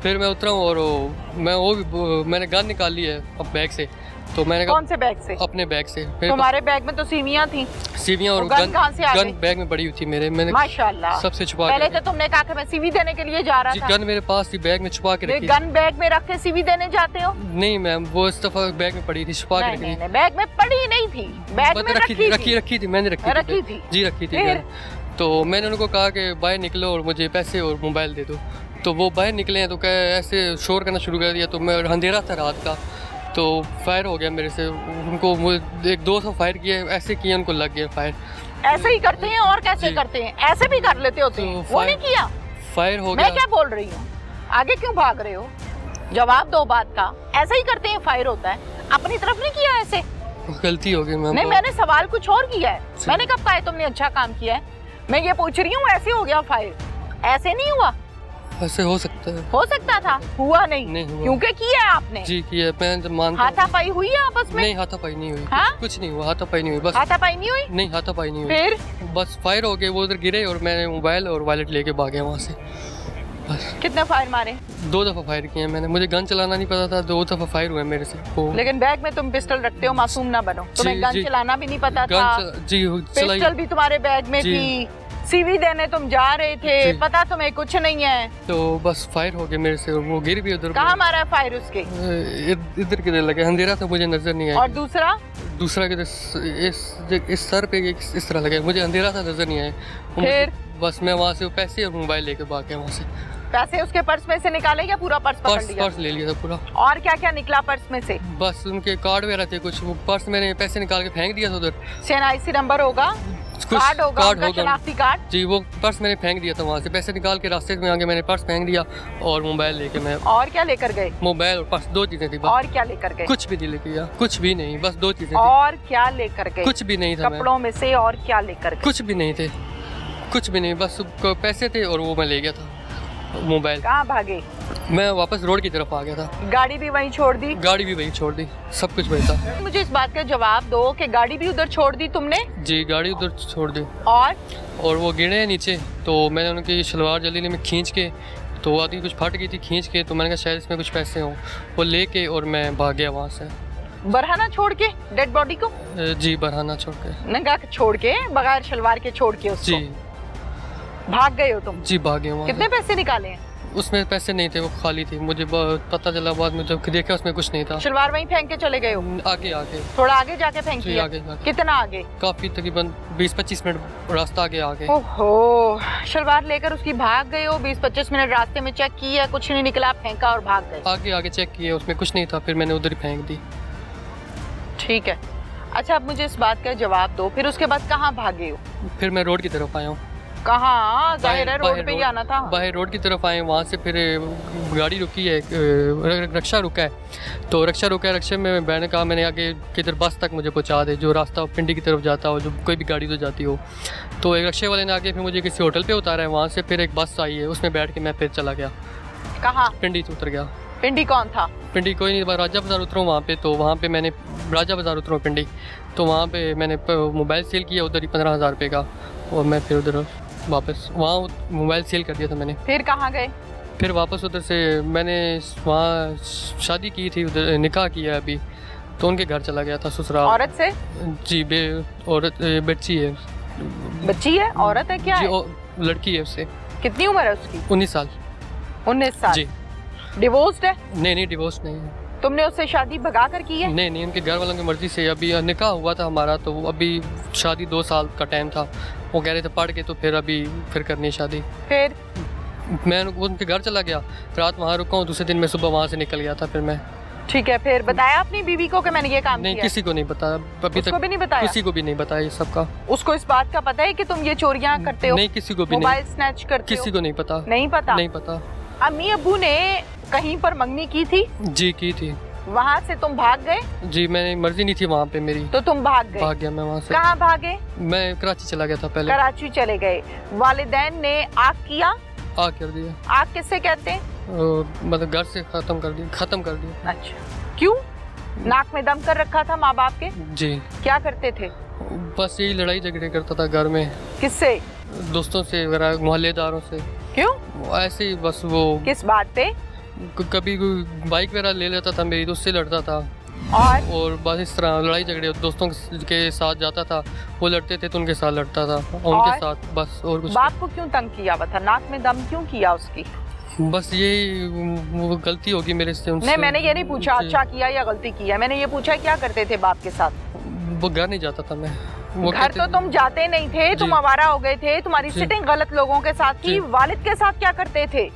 फिर मैं उतरा हूँ और मैंने गन निकाली है अब बैग से, तो मैंने कहा कौन से बैग से? अपने बैग से। तुम्हारे बैग में तो सीवियां थी। सीवियां और गन कहाँ से आ गई? गन बैग में पड़ी हुई थी मेरे, मैंने माशाल्लाह सबसे छुपा पहले के। तो तुमने कहा कि मैं सीवी देने के लिए जा रहा था। गन मेरे पास थी, बैग में छुपा के रखी। गन बैग में रख के सीवी देने जाते हो? नहीं मैम, वो इस दफा बैग में पड़ी थी, छुपा के रखी थी। बैग में पड़ी नहीं थी, बैग में रखी थी, मैंने रखी थी जी, रखी थी। तो मैंने उनको कहा कि बाहर निकलो और मुझे पैसे और मोबाइल दे दो, तो वो बाहर निकले हैं, तो क्या ऐसे शोर करना शुरू कर दिया, तो मैं अंधेरा था रात का, तो फायर हो गया मेरे से। उनको 1-2 फायर किए, ऐसे किए, उनको लग गया फायर। ऐसे ही करते हैं और कैसे करते हैं? ऐसे भी कर लेते होते हैं, वो नहीं किया? फायर हो गया। मैं क्या बोल रही हूँ, आगे क्यों भाग रहे हो? जवाब दो बात का। ऐसे ही करते हैं, फायर होता है, अपनी तरफ नहीं किया ऐसे? गलती हो गई मैम। नहीं, मैंने सवाल कुछ और किया है। मैंने कब कहा है तुमने अच्छा काम किया है? मैं ये पूछ रही हूँ, ऐसे हो गया फायर, ऐसे नहीं हुआ? ऐसे हो सकता है। हो सकता था, हुआ नहीं हुआ। क्योंकि किया है आपने। जी किया, मैं जब मानता हूं। हाथापाई हुई है आपस में? नहीं, हाथापाई नहीं हुई। हाँ? कुछ नहीं हुआ, हाथापाई नहीं हुई, बस। हाथापाई नहीं हुई? नहीं, हाथापाई नहीं हुई। फिर बस फायर हो गए, वो उधर गिरे और मैंने मोबाइल और वॉलेट लेके भागे वहाँ से, बस। कितने फायर मारे? 2 दफा फायर किए मैंने, मुझे गन चलाना नहीं पता था, 2 दफा फायर हुए मेरे से। लेकिन बैग में तुम पिस्टल रखते हो, मासूम ना बनो। तुम्हें गन चलाना भी नहीं पता था, जी पिस्टल भी तुम्हारे बैग में थी, सीवी देने तुम जा रहे थे, पता तुम्हें कुछ नहीं है, तो बस फायर हो गए मेरे से और वो गिर भी उधर। कहाँ मारा है फायर उसके? इधर किधर लगे, अंधेरा था, मुझे नजर नहीं आया। और दूसरा किधर इस सर पे इस तरह लगे, मुझे अंधेरा था, नजर नहीं आया। फिर बस मैं वहाँ से पैसे और मोबाइल लेके भाग गया वहाँ से। पैसे उसके पर्स में से निकाले या पूरा पर्स पकड़ लिया? पर्स ले लिया था पूरा। और क्या क्या निकला पर्स में से? बस उनके कार्ड वगैरह थे कुछ, वो पर्स मैंने पैसे निकाल के फेंक दिया था उधर। CNIC नंबर होगा, कार्ड होगा, शनाख्ती कार्ड। जी, वो पर्स मैंने फेंक दिया था वहाँ से, पैसे निकाल के रास्ते में आके मैंने पर्स फेंक दिया और मोबाइल लेके मैं। और क्या लेकर गए? मोबाइल और पर्स, 2 चीजें थी बस। और क्या लेकर गए? कुछ भी नहीं लेके गया, कुछ भी नहीं, बस 2 चीजें। और क्या लेकर गए? कुछ भी नहीं था। कपड़ों में से और क्या लेकर गए? कुछ भी नहीं थे, कुछ भी नहीं, बस पैसे थे और वो मैं ले गया था, मोबाइल। कहाँ भागे? मैं वापस रोड की तरफ आ गया था। गाड़ी भी वहीं छोड़ दी? गाड़ी भी वहीं छोड़ दी, सब कुछ वहीं था। मुझे इस बात का जवाब दो कि गाड़ी भी उधर छोड़ दी तुमने? जी, गाड़ी उधर छोड़ दी। और वो गिरे नीचे, तो मैंने उनकी शलवार जल्दी में खींच के, तो आधी कुछ फट गई थी खींच के, तो मैंने कहा शायद इसमें कुछ पैसे हों, वो लेके और मैं भाग गया वहाँ से। बरहाना छोड़ के डेड बॉडी को? जी, बरहाना छोड़ के। नंगा छोड़ के, बगैर शलवार के छोड़ के उसको? जी। भाग गए हो तुम? जी, भाग गया वहाँ। कितने पैसे निकाले हैं? उसमें पैसे नहीं थे, वो खाली थी, मुझे पता चला बाद में जब देखा उसमें कुछ नहीं था। शलवार वहीं फेंक के चले गए हो? आगे थोड़ा आगे जाके फेंक दिया? आगे। कितना आगे? काफी, तकरीबन 20-25 मिनट रास्ता आगे। ओहो, शलवार लेकर उसकी भाग गए हो, 20-25 मिनट रास्ते में चेक किया, कुछ नहीं निकला, फेंका और भाग गए? आगे चेक किया, उसमें कुछ नहीं था, फिर मैंने उधर ही फेंक दी। ठीक है, अच्छा अब मुझे इस बात का जवाब दो, फिर उसके बाद कहाँ भागे हो? फिर मैं रोड की तरफ आया हूँ। कहाँ? जाहिर है रोड पे ही आना था। बाहर रोड की तरफ आए, वहाँ से फिर गाड़ी रुकी है, रिक्शा रुका है, तो रिक्शा रुका है, रिक्शे में मैंने कहा मैंने आगे किधर बस तक मुझे पहुँचा दे, जो रास्ता पिंडी की तरफ जाता हो, जो कोई भी गाड़ी तो जाती हो। तो एक रिक्शे वाले ने आगे फिर मुझे किसी होटल पे उतारा है, वहाँ से फिर एक बस आई है, उसमें बैठ के मैं फिर चला गया। कहाँ? पिंडी से उतर गया। पिंडी कौन था? पिंडी कोई नहीं, राजा बाज़ार उतरा वहाँ पे, तो वहाँ पे मैंने राजा बाज़ार उतरा पिंडी, तो वहाँ पे मैंने मोबाइल सेल किया उधर ही 15,000 रुपये का, और मैं फिर उधर वापस वहाँ मोबाइल सेल कर दिया था मैंने। फिर कहाँ गए? फिर वापस उधर से मैंने वहाँ शादी की थी, उधर निकाह किया अभी, तो उनके घर चला गया था ससुराल। औरत से? जी, औरत बच्ची है। बच्ची है? औरत है क्या? जी, है? लड़की है उससे। कितनी उम्र है उसकी? 19 साल। 19 साल। जी। डिवोर्स्ड है? नहीं, डिवोर्स नहीं है। तुमने उससे शादी भगा कर की है? नहीं, उनके घर वालों की मर्जी से। अभी निकाह हुआ था हमारा, तो अभी शादी 2 साल का टाइम था। वो कह रहे थे पढ़ के तो फिर करनी है शादी। फिर मैं उनके घर चला गया, रात वहाँ रुका हूँ, दूसरे दिन मैं सुबह वहाँ से निकल गया था। फिर मैं ठीक है, फिर बताया अपनी बीवी को कि मैंने ये काम नहीं, किया है? किसी को नहीं बताया अभी उसको तक। भी नहीं बताया? किसी को भी नहीं बताया ये सब का। उसको इस बात का पता है कि तुम ये चोरियां करते हो? नहीं, किसी को भी मोबाइल नहीं, स्नैच करते किसी हो? को नहीं पता। नहीं पता? नहीं पता। अम्मी अब्बू ने कहीं पर मंगनी की थी? जी की थी। वहाँ से तुम भाग गए? जी, मैंने मर्जी नहीं थी वहाँ पे मेरी, तो तुम भाग गए? भाग गया मैं वहाँ से। कहाँ भागे? मैं कराची चला गया था पहले। कराची चले गए। वालिदैन ने आग किया? आग कर दिया। आग किससे कहते हैं? मतलब घर से खत्म कर दिया। अच्छा, क्यों? नाक में दम कर रखा था माँ बाप के? जी। क्या करते थे? बस यही लड़ाई झगड़े करता था घर में, किससे? दोस्तों से, मोहल्लेदारों से। क्यों? ऐसे ही बस वो किस बात पे? कभी कोई बाइक वगैरह ले लेता था मेरी, तो उससे लड़ता था। और बस इस तरह लड़ाई झगड़े दोस्तों के साथ जाता था, वो लड़ते थे तो उनके साथ लड़ता था, उनके साथ बस। और कुछ बाप को क्यों तंग किया हुआ था? नाक में दम क्यों किया उसकी? बस यही वो गलती होगी मेरे से उनसे। नहीं, मैंने ये नहीं पूछा अच्छा किया या गलती किया, मैंने ये पूछा क्या करते थे बाप के साथ? वो घर नहीं जाता था मैं। वो घर तो तुम जाते नहीं थे, तुम आवारा हो गए थे, तुम्हारी सिटिंग गलत लोगों के साथ थी। वालिद के साथ क्या करते थे?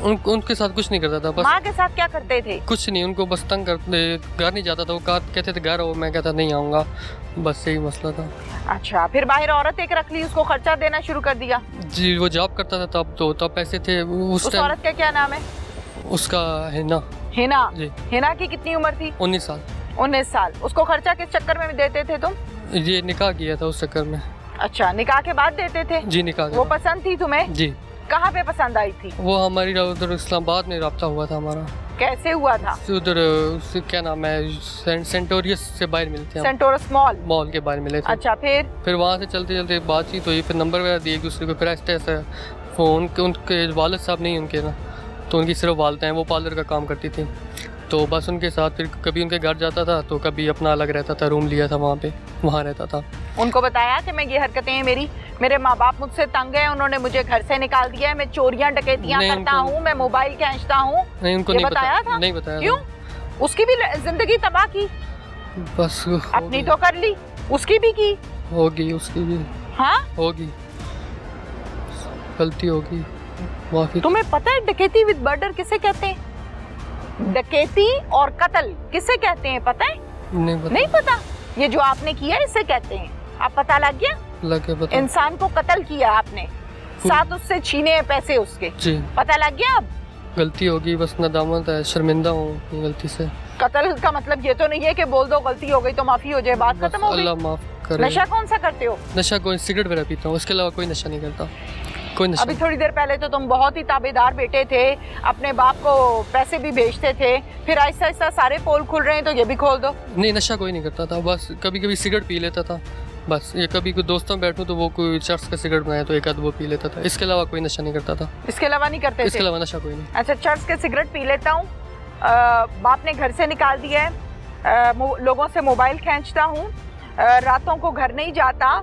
उनके साथ कुछ नहीं करता था। बस माँ के साथ क्या करते थे? कुछ नहीं, उनको बस तंग करते। घर नहीं जाता था, वो कहते थे घर आओ, मैं कहता नहीं आऊँगा, बस यही मसला था। अच्छा, फिर बाहर औरत एक रख ली, उसको खर्चा देना शुरू कर दिया? जी, वो जॉब करता था तब पैसे थे उस औरत का क्या नाम है? उसका हिना। हिना? जी। हिना की कितनी उम्र थी? 19 साल। 19 साल। उसको खर्चा किस चक्कर में देते थे तुम? ये निकाह किया था उस चक्कर में। अच्छा, निकाह के बाद देते थे? जी, निकाह। वो पसंद थी तुम्हें? जी। कहाँ पे पसंद आई थी? वो हमारी उधर इस्लामाबाद में राब्ता हुआ था हमारा। कैसे हुआ था? उधर क्या नाम है, सेंटोरियस से बाहर मिले थे। सेंटोरस मॉल के बाहर मिले थे। अच्छा, फिर वहाँ से चलते चलते बातचीत हुई, फिर नंबर वगैरह दिए एक दूसरे को। फिर ऐसे फ़ोन के उनके वालिद साहब नहीं उनके ना, तो उनकी सिर्फ वालदा हैं, वो पार्लर का काम करती थी, तो बस उनके साथ फिर कभी उनके घर जाता था तो कभी अपना अलग रहता था, रूम लिया था वहाँ पे, वहाँ रहता था। उनको बताया कि मैं ये हरकतें हैं मेरे माँ बाप मुझसे तंग है, उन्होंने मुझे घर से निकाल दिया है, मैं चोरियां डकैतियां करता हूँ, मैं मोबाइल खींचता हूँ? नहीं, उनको नहीं बताया था? नहीं बताया। क्यों? उसकी भी जिंदगी तबाह की? बस अपनी तो कर ली, उसकी भी की होगी, उसकी भी हाँ होगी, गलती होगी, माफी। तुम्हें पता है डकैती विद मर्डर किसे कहते हैं? डकैती और कत्ल किसे कहते हैं पता है? नहीं पता? ये जो आपने किया इसे कहते हैं। आप पता लग गया? लग गया पता। इंसान को कत्ल किया आपने, साथ उससे छीने पैसे उसके। जी। पता लग गया? अब गलती होगी, बस नदामत है, शर्मिंदा हूँ गलती से। कत्ल का मतलब ये तो नहीं है कि बोल दो गलती हो गई तो माफी हो जाए, बात खत्म हो गई। अल्लाह माफ करे। नशा कौन सा करते हो? नशा कोई सिगरेट वगैरह पीता हूँ, उसके अलावा कोई नशा नहीं करता, कोई नशा। अभी थोड़ी देर पहले तो तुम बहुत ही ताबेदार बेटे थे, अपने बाप को पैसे भी भेजते थे, फिर आहिस्ता आहिस्ता सारे पोल खुल रहे हैं तो ये भी खोल दो। नहीं, नशा कोई नहीं करता था, बस कभी कभी सिगरेट पी लेता था बस। ये कभी कोई दोस्तों में बैठूं तो वो कोई चर्च का सिगरेट बनाए तो एक आध वो पी लेता था, इसके अलावा कोई नशा नहीं करता था। इसके अलावा नहीं करते? इसके अलावा नशा कोई नहीं। अच्छा, चर्च के सिगरेट पी लेता हूँ, बाप ने घर से निकाल दिया है, लोगों से मोबाइल खींचता हूँ, रातों को घर नहीं जाता,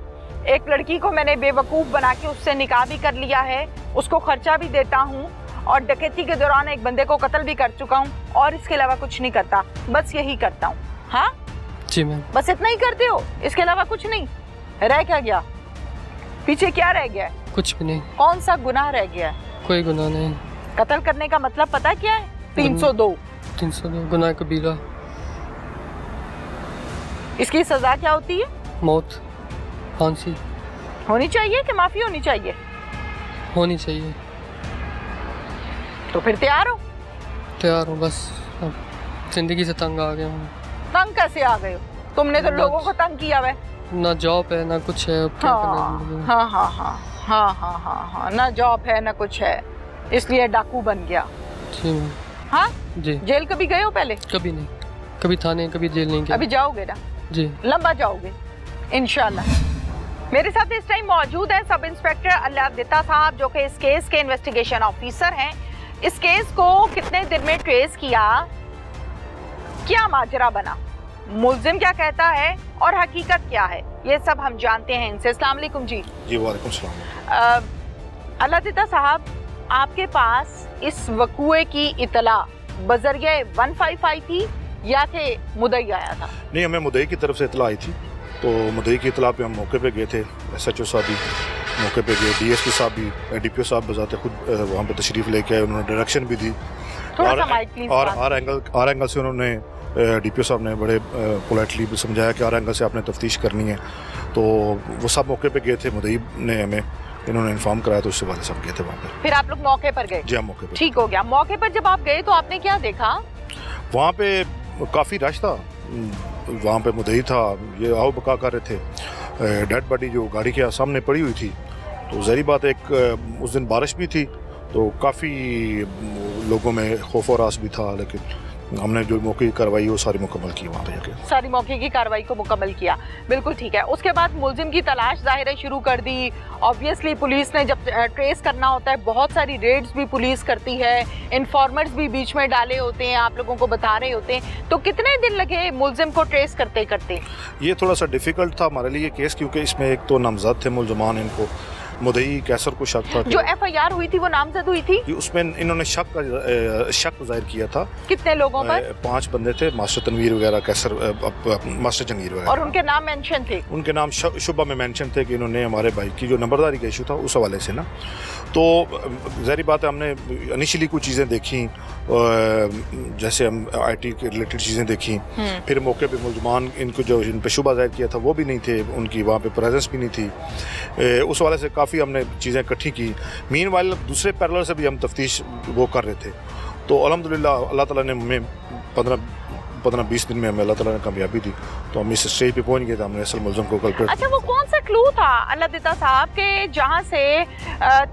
एक लड़की को मैंने बेवकूफ़ बना के उससे निकाह भी कर लिया है, उसको खर्चा भी देता हूँ, और डकैती के दौरान एक बंदे को कत्ल भी कर चुका हूँ, और इसके अलावा कुछ नहीं करता, बस यही करता हूँ। हाँ जी मैम। बस इतना ही करते हो, इसके अलावा कुछ नहीं? रह क्या गया पीछे? क्या रह गया है? कुछ भी नहीं। कौन सा गुनाह रह गया है? कोई गुनाह नहीं। कत्ल करने का मतलब पता क्या है? 302 गुनाह कबीरा। इसकी सजा क्या होती है? मौत, फांसी। होनी चाहिए कि माफी होनी चाहिए? होनी चाहिए। तो फिर तैयार हो? तैयार हूँ, बस अब जिंदगी से तंग आ गया हूँ। तंग कैसे आ गए हो? तुमने तो लोगों को तंग किया है। ना जॉब है ना कुछ है, अब क्या करना। हाँ, ना जॉब है ना कुछ है, इसलिए डाकू बन गया। जी मैम। हाँ जी। जेल कभी गए हो पहले? कभी नहीं, कभी थाने, कभी जेल नहीं गया। अभी जाओगे ना? जी। लंबा जाओगे इंशाल्लाह। मेरे साथ इस टाइम मौजूद है सब इंस्पेक्टर अल्लादिता साहब, जो कि इस केस के इन्वेस्टिगेशन ऑफिसर हैं। इस केस को कितने दिन में ट्रेस किया, क्या माजरा बना, मुल्जिम क्या कहता है और हकीकत क्या है, ये सब हम जानते हैं इनसे। अस्सलाम वालेकुम जी। जी वालेकुम सलाम। अल्लादिता साहब, आपके पास इस वकूए की इतला बजरिए 155 थी या कि मुदई आया था? नहीं, हमें मुदई की तरफ से इतला आई थी, तो मुदई की इतला पे हम मौके पे गए थे। SHO साहब भी मौके पे गए, DSP साहब भी, DPO साहब बजाते खुद वहाँ पे तशरीफ़ लेके आए, उन्होंने डायरेक्शन भी दी। थोड़ा सा माइक प्लीज। और आर एंगल से उन्होंने DPO साहब ने बड़े पोलाइटली समझाया कि आर एंगल से आपने तफ्तीश करनी है, तो वो सब मौके पे गए थे। मुदई ने हमें इन्होंने इन्फॉर्म कराया, तो उससे बाद सब गए थे वहाँ पर। फिर आप लोग मौके पर गए? जी हाँ, मौके पर। ठीक हो गया। मौके पर जब आप गए तो आपने क्या देखा? वहाँ पे काफ़ी रश था, वहाँ पे मुदई था, ये आओ बका कर रहे थे। डेड बॉडी जो गाड़ी के सामने पड़ी हुई थी, तो ज़ाहिर बात एक उस दिन बारिश भी थी, तो काफ़ी लोगों में खौफ और आस भी था, लेकिन हमने जो मौके की कार्रवाई वो सारी मुकम्मल की वहाँ पे जाके। सारी मौके की कार्रवाई को मुकम्मल किया, बिल्कुल ठीक है। उसके बाद मुलजिम की तलाश ज़ाहिर है शुरू कर दी। ऑब्वियसली पुलिस ने जब ट्रेस करना होता है, बहुत सारी रेड्स भी पुलिस करती है, इन्फॉर्मर्स भी बीच में डाले होते हैं, आप लोगों को बता रहे होते हैं। तो कितने दिन लगे मुलजिम को ट्रेस करते करते? ये थोड़ा सा डिफ़िकल्ट था हमारे लिए केस, क्योंकि इसमें एक तो नामजद थे मुलजमान, इनको मुदई कैसर को शक था। जो FIR हुई थी वो नामजद हुई थी? उसमें इन्होंने शक जाहिर किया था। कितने लोगों पर? 5 बंदे थे, मास्टर तनवीर वगैरह, कैसर, मास्टर जंगीर वगैरह। और उनके नाम मेंशन थे? उनके नाम शुबा में मेंशन थे कि इन्होंने हमारे भाई की जो नंबरदारी का इशू था उस हवाले से ना, तो ज़ाहिर बात है हमने इनिशियली कुछ चीज़ें देखी, जैसे हम IT के रिलेटेड चीज़ें देखी। फिर मौके पे मुलजमान इनको जो इन पे शुबा जाहिर किया था वो भी नहीं थे, उनकी वहाँ पे प्रेजेंस भी नहीं थी। उस हवाले से काफ़ी हमने चीज़ें इकट्ठी की। मीनवाइल दूसरे पैरेलल से भी हम तफ्तीश वो कर रहे थे, तो अल्हम्दुलिल्लाह अल्लाह ताला ने हमें 15-20 दिन में हमें अल्लाह ताला ने कामयाबी दी, तो हम इस स्टेज पे पहुंच गए थे, हमने असल मुलज़िम को कल्प्रेट। अच्छा, वो कौन सा क्लू था अल्लाह दिता साहब के जहां से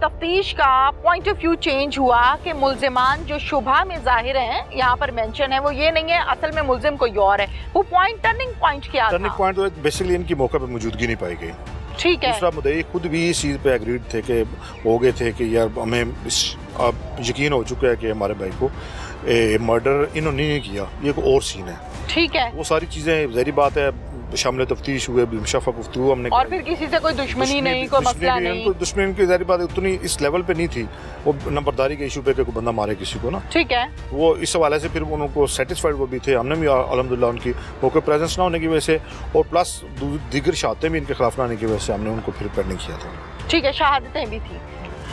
तफ्तीश का पॉइंट ऑफ व्यू चेंज हुआ कि मुलजिमान जो शुबा में जाहिर हैं, यहाँ पर मेंशन है, वो ये नहीं है असल में मुलजिम कोई और है? वो पॉइंट, टर्निंग पॉइंट क्या था? टर्निंग पॉइंट तो बेसिकली इनकी मौके पे मौजूदगी नहीं पाई गई। ठीक है। दूसरा मुद्दई खुद भी इस चीज़ पे एग्रीड थे कि हो गए थे कि यार हमें अब यकीन हो चुका है कि हमारे भाई को मर्डर इन्होंने नहीं किया, ये कोई और सीन है। ठीक है। वो सारी चीज़ें ज़ाहिर बात है शामिल तफ्तीश हुए, बिलशफ़ा गुफ्तगू हमने, और फिर किसी से कोई दुश्मनी नहीं, कोई मसला नहीं। दुश्मनी की ज़ाहिर बात उतनी इस लेवल पे नहीं थी, वो नंबरदारी के इशू पे कोई बंदा मारे किसी को ना। ठीक है। वो इस हवाले से फिर उनको सेटिस्फाइड वो भी थे, हमने भी अल्हम्दुलिल्लाह उनकी मौके प्रेजेंस ना होने की वजह से और प्लस दीगर शहादतें भी इनके खिलाफ ना आने की वजह से हमने उनको फिर पेंड नहीं किया था। ठीक है, शहादतें भी थी,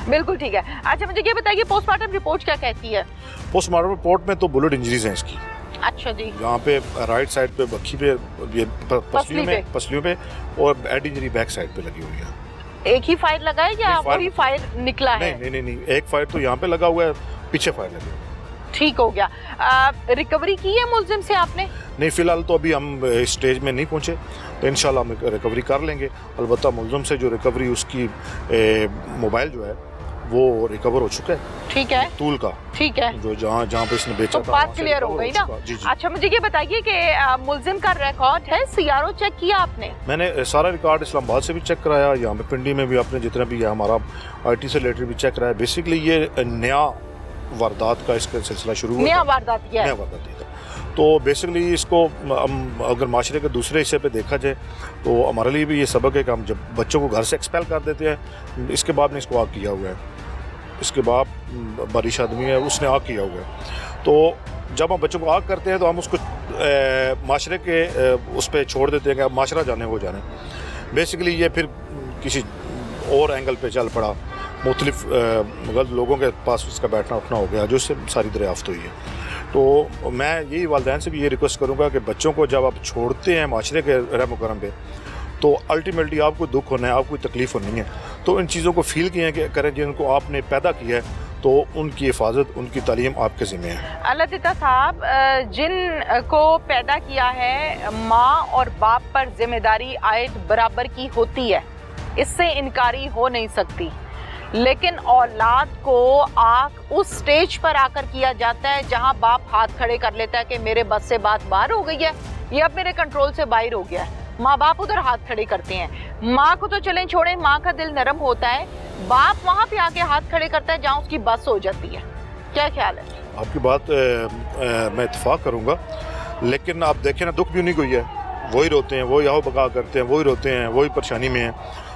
बिल्कुल ठीक है। अच्छा मुझे ये बताइए पोस्टमार्टम रिपोर्ट क्या कहती है? पोस्टमार्टम रिपोर्ट में तो बुलेट इंजरीज हैं इसकी। अच्छा जी। यहाँ पे राइट साइड पे बक्खी पे, ये पसलियों पे और हेड इंजरी बैक साइड पे लगी हुई है। एक ही फायर लगा है या वही फायर निकला है? नहीं, एक फायर तो यहाँ पे लगा हुआ है, पीछे फायर लगे हुआ है। ठीक हो गया। रिकवरी की है मुलजिम से आपने? नहीं, फिलहाल तो अभी हम इस स्टेज में नहीं पहुँचे, तो इंशाल्लाह हम रिकवरी कर लेंगे। अलबत्ता मुलजिम से जो रिकवरी, उसकी मोबाइल जो है वो रिकवर हो चुका है। ठीक है। टूल का। ठीक है। जो जहाँ पे इसने बेचा तो था, बात क्लियर हो गई ना? जी। अच्छा मुझे ये बताइए कि मुलजिम का रिकॉर्ड है, CRO चेक किया आपने? मैंने सारा रिकॉर्ड इस्लामाबाद से भी चेक कराया, यहाँ पे पिंडी में भी आपने जितना भी है हमारा IT से रिलेटेड भी चेक कराया। बेसिकली ये नया वारदात का इसका सिलसिला शुरू हुआ। नया वारदात नया वारदात था। तो बेसिकली इसको अगर माशरे के दूसरे हिस्से पे देखा जाए तो हमारे लिए भी ये सबक है कि हम जब बच्चों को घर से एक्सपेल कर देते हैं, इसके बाद ने इसको आग किया हुआ है, इसके बाद बारिश आदमी है उसने आग किया हुआ है, तो जब हम बच्चों को आग करते हैं तो हम उसको माशरे के उस पर छोड़ देते हैं कि माशरा जाने हो जाने। बेसिकली ये फिर किसी और एंगल पे चल पड़ा, मुख्तलिफ गलत लोगों के पास उसका बैठना उठना हो गया, जो उससे सारी दरियाफ्त हुई है। तो मैं यही वालिदैन से भी ये रिक्वेस्ट करूँगा कि बच्चों को जब आप छोड़ते हैं माशरे के रहम करम पे, तो अल्टीमेटली आपको दुख होना है, आपको तकलीफ़ होनी है, तो इन चीज़ों को फील किए कि करें जिनको आपने पैदा किया है, तो उनकी हिफाजत, उनकी तालीम आपके ज़िम्मे है। अल्लाह दिता साहब, जिन को पैदा किया है माँ और बाप पर जिम्मेदारी आयद बराबर की होती है, इससे इनकारी हो नहीं सकती, लेकिन औलाद को आग उस स्टेज पर आकर किया जाता है जहां बाप हाथ खड़े कर लेता है कि मेरे बस से बात बाहर हो गई है, ये अब मेरे कंट्रोल से बाहर हो गया है। माँ बाप उधर हाथ खड़े करते हैं। माँ को तो चलें छोड़ें, माँ का दिल नरम होता है, बाप वहां पे आके हाथ खड़े करता है जहां उसकी बस हो जाती है। क्या ख्याल है? आपकी बात मैं इत्तेफाक करूँगा, लेकिन आप देखें ना, दुख भी उन्हीं को ही है, वही रोते हैं, वही आओ बका करते हैं, वही रोते हैं, वही परेशानी में हैं।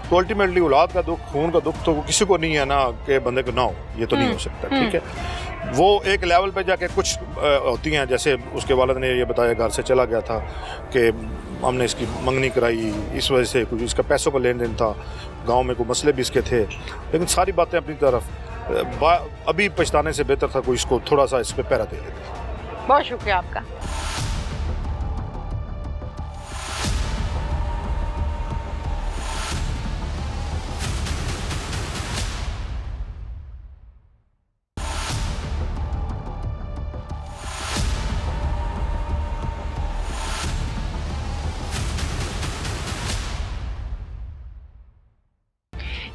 तो अल्टीमेटली औलाद का दुख, खून का दुख तो किसी को नहीं है ना कि बंदे को ना हो, ये तो नहीं हो सकता। ठीक है, वो एक लेवल पे जाके कुछ होती हैं, जैसे उसके वालिद ने ये बताया घर से चला गया था कि हमने इसकी मंगनी कराई, इस वजह से कुछ इसका पैसों का लेन देन था, गांव में कोई मसले भी इसके थे, लेकिन सारी बातें अपनी तरफ अभी पछताने से बेहतर था कोई इसको थोड़ा सा इस पर पहरा दे देते। बहुत शुक्रिया आपका।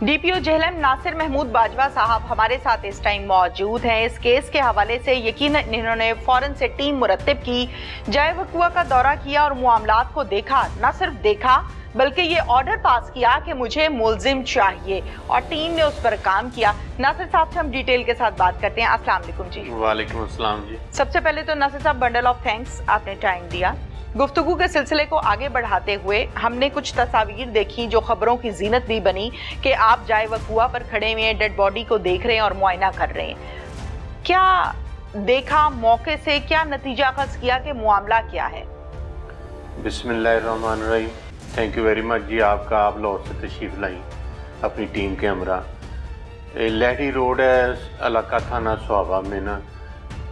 डीपीओ जेहलम नासिर महमूद बाजवा साहब हमारे साथ इस टाइम मौजूद हैं। इस केस के हवाले से यकीनन इन्होंने फौरन से टीम मुरत्तिब की, जाए वकुआ का दौरा किया और मामलात को देखा, न सिर्फ देखा बल्कि ये ऑर्डर पास किया कि मुझे मुल्जिम चाहिए और टीम ने उस पर काम किया। नासिर साहब से हम डिटेल के साथ बात करते हैं। अस्सलाम वालेकुम जी। वालेकुम अस्सलाम जी। सबसे पहले तो नासिर साहब बंडल ऑफ थैंक्स, आपने टाइम दिया। गुफ्तगू के सिलसिले को आगे बढ़ाते हुए हमने कुछ तस्वीर देखी जो खबरों की जीनत भी बनी कि आप जाए वकुआ पर खड़े हुए हैं, डेड बॉडी को देख रहे हैं और मुआयना कर रहे हैं। क्या देखा मौके से, क्या नतीजा अखज़ किया कि मामला क्या है? बिस्मिल्लाहिर्रहमानिर्रहीम। थैंक यू वेरी मच जी, आपका आप लाहौर से तशरीफ़ लाई अपनी टीम के हमरा। लहरी रोड है, इलाका थाना स्वाबा में ना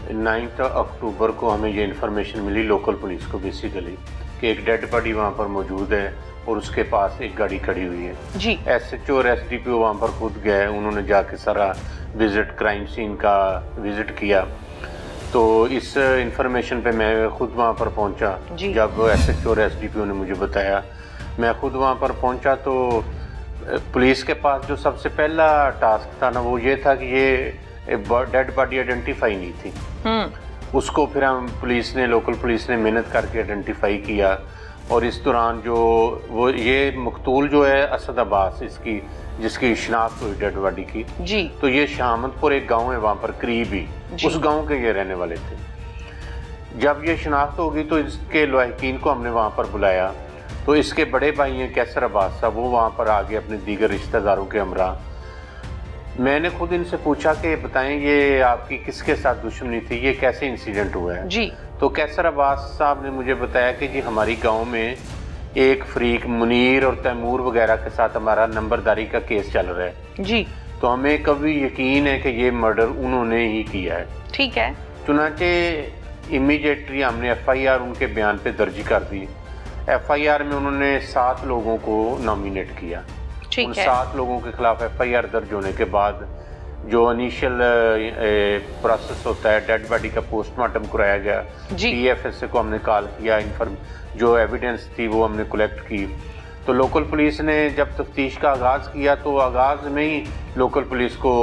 9 अक्टूबर को हमें ये इन्फॉर्मेशन मिली लोकल पुलिस को बेसिकली कि एक डेड बॉडी वहाँ पर मौजूद है और उसके पास एक गाड़ी खड़ी हुई है जी। SHO और SDPO वहाँ पर खुद गए, उन्होंने जाके सारा विज़िट क्राइम सीन का विज़िट किया। तो इस इंफॉर्मेशन पे मैं खुद वहाँ पर पहुँचा। जब SHO और SDPO ने मुझे बताया, मैं खुद वहाँ पर पहुँचा तो पुलिस के पास जो सबसे पहला टास्क था ना वो ये था कि ये डेड बॉडी आइडेंटिफाई नहीं थी। उसको फिर हम लोकल पुलिस ने मेहनत करके आइडेंटिफाई किया और इस दौरान जो वो ये मकतूल जो है असद अब्बास इसकी जिसकी शिनाख्त हुई डेड बॉडी की जी। तो ये शामतपुर एक गांव है वहाँ पर करीब ही, उस गांव के ये रहने वाले थे। जब ये शिनाख्त होगी तो इसके लवाहिकीन को हमने वहाँ पर बुलाया तो इसके बड़े भाई हैं कैसर अब्बास साहब, वो वहाँ पर आगे अपने दीगर रिश्तेदारों के हमरा। मैंने खुद इनसे पूछा कि बताएं ये आपकी किसके साथ दुश्मनी थी, ये कैसे इंसिडेंट हुआ है जी। तो कैसर अब्बास साहब ने मुझे बताया कि जी हमारी गांव में एक फरीक मुनीर और तैमूर वगैरह के साथ हमारा नंबरदारी का केस चल रहा है जी। तो हमें कभी यकीन है कि ये मर्डर उन्होंने ही किया है। ठीक है। चुनाचे इमीडिएटली हमने FIR उनके बयान पे दर्ज कर दी। FIR में उन्होंने 7 लोगों को नॉमिनेट किया। उन 7 लोगों के खिलाफ FIR दर्ज होने के बाद जो इनिशियल प्रोसेस होता है, डेड बॉडी का पोस्टमार्टम कराया गया। PFSA को हमने कॉल किया, जो एविडेंस थी वो हमने कलेक्ट की। तो लोकल पुलिस ने जब तफ्तीश का आगाज़ किया तो आगाज़ में ही लोकल पुलिस को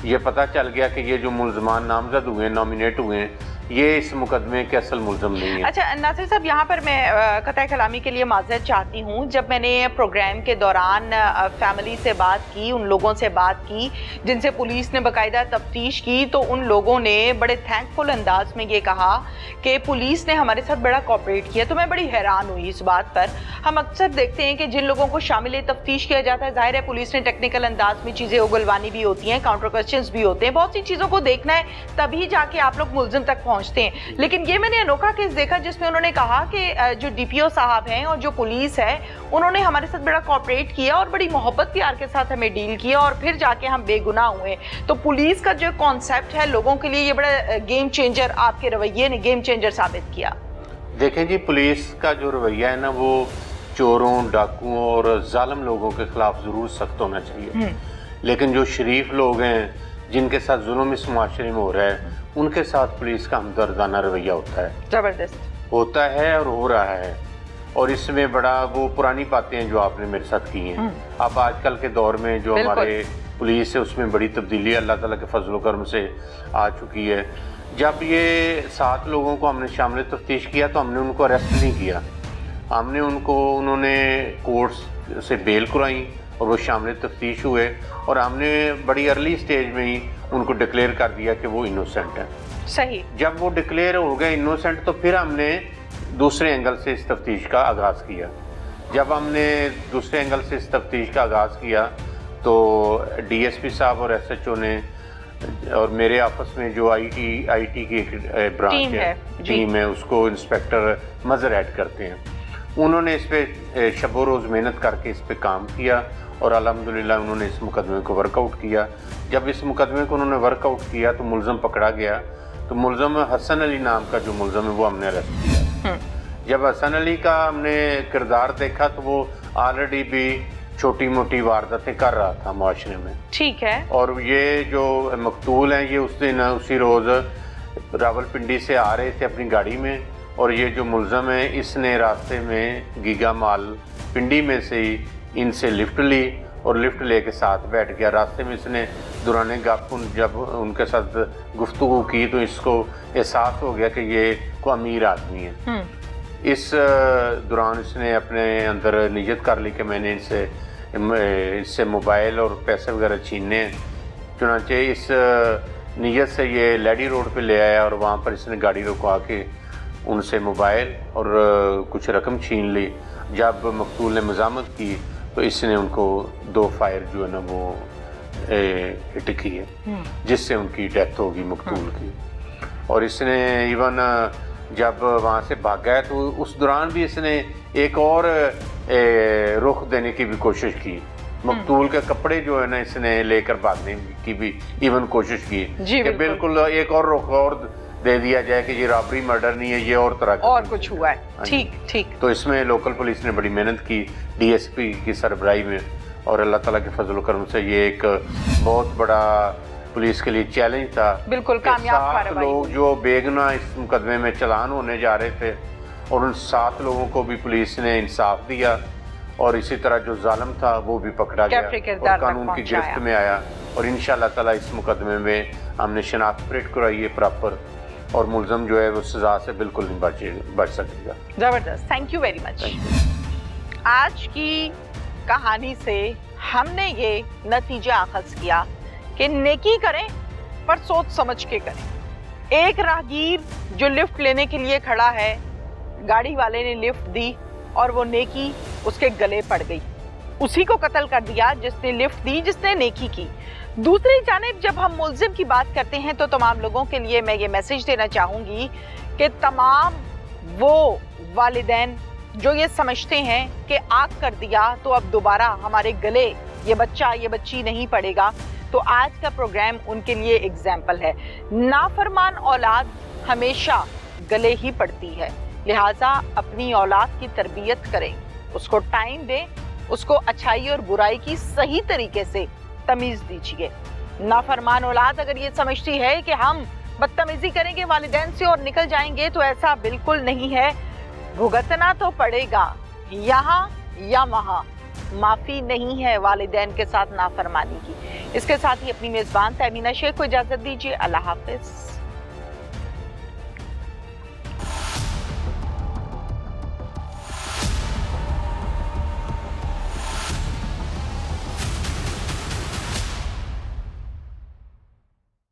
ये पता चल गया कि ये जो मुल्ज़मान नामजद हुए, नॉमिनेट हुए, ये इस मुकदमे के असल मुल्ज़म नहीं है। अच्छा नासिर साहब, यहाँ पर मैं कतई कलामी के लिए माज़रत चाहती हूँ। जब मैंने प्रोग्राम के दौरान फैमिली से बात की, उन लोगों से बात की जिनसे पुलिस ने बाकायदा तफ्तीश की, तो उन लोगों ने बड़े थैंकफुल अंदाज में ये कहा कि पुलिस ने हमारे साथ बड़ा कोऑपरेट किया। तो मैं बड़ी हैरान हुई इस बात पर। हम अक्सर देखते हैं कि जिन लोगों को शामिल तफ्तीश किया जाता है, जाहिर है पुलिस ने टेक्निकल अंदाज में चीज़ें उगलवानी भी होती हैं, काउंटर क्वेश्चंस भी होते हैं, बहुत सी चीज़ों को देखना है, तभी जाके आप लोग मुल्जिम तक पहुंचते हैं। लेकिन ये मैंने अनोखा केस देखा जिसमें उन्होंने कहा कि जो DPO साहब हैं और जो पुलिस है उन्होंने हमारे साथ बड़ा कोऑपरेट किया और बड़ी मोहब्बत प्यार के साथ हमें डील किया और फिर जाके हम बेगुनाह हुए। तो पुलिस का जो कॉन्सेप्ट है लोगों के लिए, ये बड़ा गेम चेंजर, आपके रवैये ने गेम चेंजर साबित किया। देखें जी, पुलिस का जो रवैया है ना वो चोरों, डाकुओं और जालिम लोगों के खिलाफ ज़रूर सख्त होना चाहिए। लेकिन जो शरीफ लोग हैं जिनके साथ जुल्म इस माशरे में हो रहा है, उनके साथ पुलिस का हमदर्दाना रवैया होता है, जबरदस्त होता है और हो रहा है। और इसमें बड़ा वो पुरानी बातें हैं जो आपने मेरे साथ की हैं। अब आजकल के दौर में जो हमारे पुलिस है उसमें बड़ी तब्दीली अल्लाह ताला के फजल करम से आ चुकी है। जब ये 7 लोगों को हमने शामिल तफ्तीश किया तो हमने उनको अरेस्ट नहीं किया, हमने उन्होंने कोर्ट से बेल कराई और वो शामिल तफ्तीश हुए और हमने बड़ी अर्ली स्टेज में ही उनको डिक्लेयर कर दिया कि वो इनोसेंट है। सही। जब वो डिक्लेयर हो गए इनोसेंट तो फिर हमने दूसरे एंगल से इस तफ्तीश का आगाज़ किया। जब हमने दूसरे एंगल से इस तफ्तीश का आगाज़ किया तो DSP साहब और SHO ने और मेरे ऑफिस में जो आईटी की ब्रांच टीम है उसको इंस्पेक्टर मजर ऐड करते हैं। उन्होंने इस पे शबो रोज़ मेहनत करके इस पे काम किया और अल्हम्दुलिल्लाह उन्होंने इस मुकदमे को वर्कआउट किया। जब इस मुकदमे को उन्होंने वर्कआउट किया तो मुलज़म पकड़ा गया। तो मुलज़म हसन अली नाम का जो मुलज़म है वो हमने अरेस्ट किया। जब हसन अली का हमने किरदार देखा तो वो ऑलरेडी भी छोटी मोटी वारदातें कर रहा था मुआशरे में। ठीक है। और ये जो मकतूल हैं ये उस दिन उसी रोज़ रावलपिंडी से आ रहे थे अपनी गाड़ी में, और ये जो मुलज़म है इसने रास्ते में गीगा माल पिंडी में से ही इनसे लिफ्ट ली और लिफ्ट लेके साथ बैठ गया। रास्ते में इसने दौरान गप जब उनके साथ गुफ्तगू की तो इसको एहसास हो गया कि ये को अमीर आदमी है। इस दौरान इसने अपने अंदर नियत कर ली कि मैंने इससे मोबाइल और पैसे वगैरह छीनने हैं। चुनांचे इस नियत से ये लेडी रोड पे ले आया और वहाँ पर इसने गाड़ी रुकवा के उनसे मोबाइल और कुछ रकम छीन ली। जब मकतूल ने मज़ामत की तो इसने उनको 2 फायर जो है ना वो हिट की है जिससे उनकी डेथ होगी मकतूल की। और इसने इवन जब वहाँ से भागा है तो उस दौरान भी इसने एक और रुख देने की भी कोशिश की। मकतूल के कपड़े जो है ना इसने लेकर भागने की भी इवन कोशिश की कि बिल्कुल एक और रुख और दे दिया जाए कि ये रॉबरी मर्डर नहीं है, ये और तरह का और कुछ हुआ है। ठीक ठीक। तो इसमें लोकल पुलिस ने बड़ी मेहनत की डीएसपी की सरबराही में, और अल्लाह ताला के फजल करम से ये एक बहुत बड़ा पुलिस के लिए चैलेंज था। बिल्कुल कामयाब कार्रवाई। लोग जो बेगुनाह इस मुकदमे में चालान होने जा रहे थे और उन 7 लोगों को भी पुलिस ने इंसाफ दिया, और इसी तरह जो जालिम था वो भी पकड़ा गया और कानून की गिरफ्त में आया। और इंशाअल्लाह ताला इस मुकदमे में हमने शनाख्त परेड कराई है प्रॉपर, और मुलज़म जो है वो सजा से बिल्कुल नहीं बच सकेगा। जबरदस्त, थैंक यू वेरी मच। आज की कहानी से हमने ये नतीजा अखज़ किया कि नेकी करें पर सोच समझ के करें। एक राहगीर जो लिफ्ट लेने के लिए खड़ा है, गाड़ी वाले ने लिफ्ट दी और वो नेकी उसके गले पड़ गई। उसी को कत्ल कर दिया जिसने लिफ्ट दी, जिसने नेकी की। दूसरी जानिब जब हम मुल्जिम की बात करते हैं तो तमाम लोगों के लिए मैं ये मैसेज देना चाहूँगी कि तमाम वो वालिदैन जो ये समझते हैं कि आग कर दिया तो अब दोबारा हमारे गले ये बच्चा ये बच्ची नहीं पड़ेगा, तो आज का प्रोग्राम उनके लिए एग्जाम्पल है। नाफरमान औलाद हमेशा गले ही पड़ती है, लिहाजा अपनी औलाद की तरबियत करें, उसको टाइम दें, उसको अच्छाई और बुराई की सही तरीके से तमीज दीजिए। नाफरमान औलाद अगर ये समझती है कि हम बदतमीजी करेंगे वालिदैन से और निकल जाएंगे, तो ऐसा बिल्कुल नहीं है। भुगतना तो पड़ेगा यहाँ या वहाँ, माफी नहीं है वालिदैन के साथ नाफरमानी की। इसके साथ ही अपनी मेजबान तहमीना शेख को इजाजत दीजिए। अल्लाह हाफिज।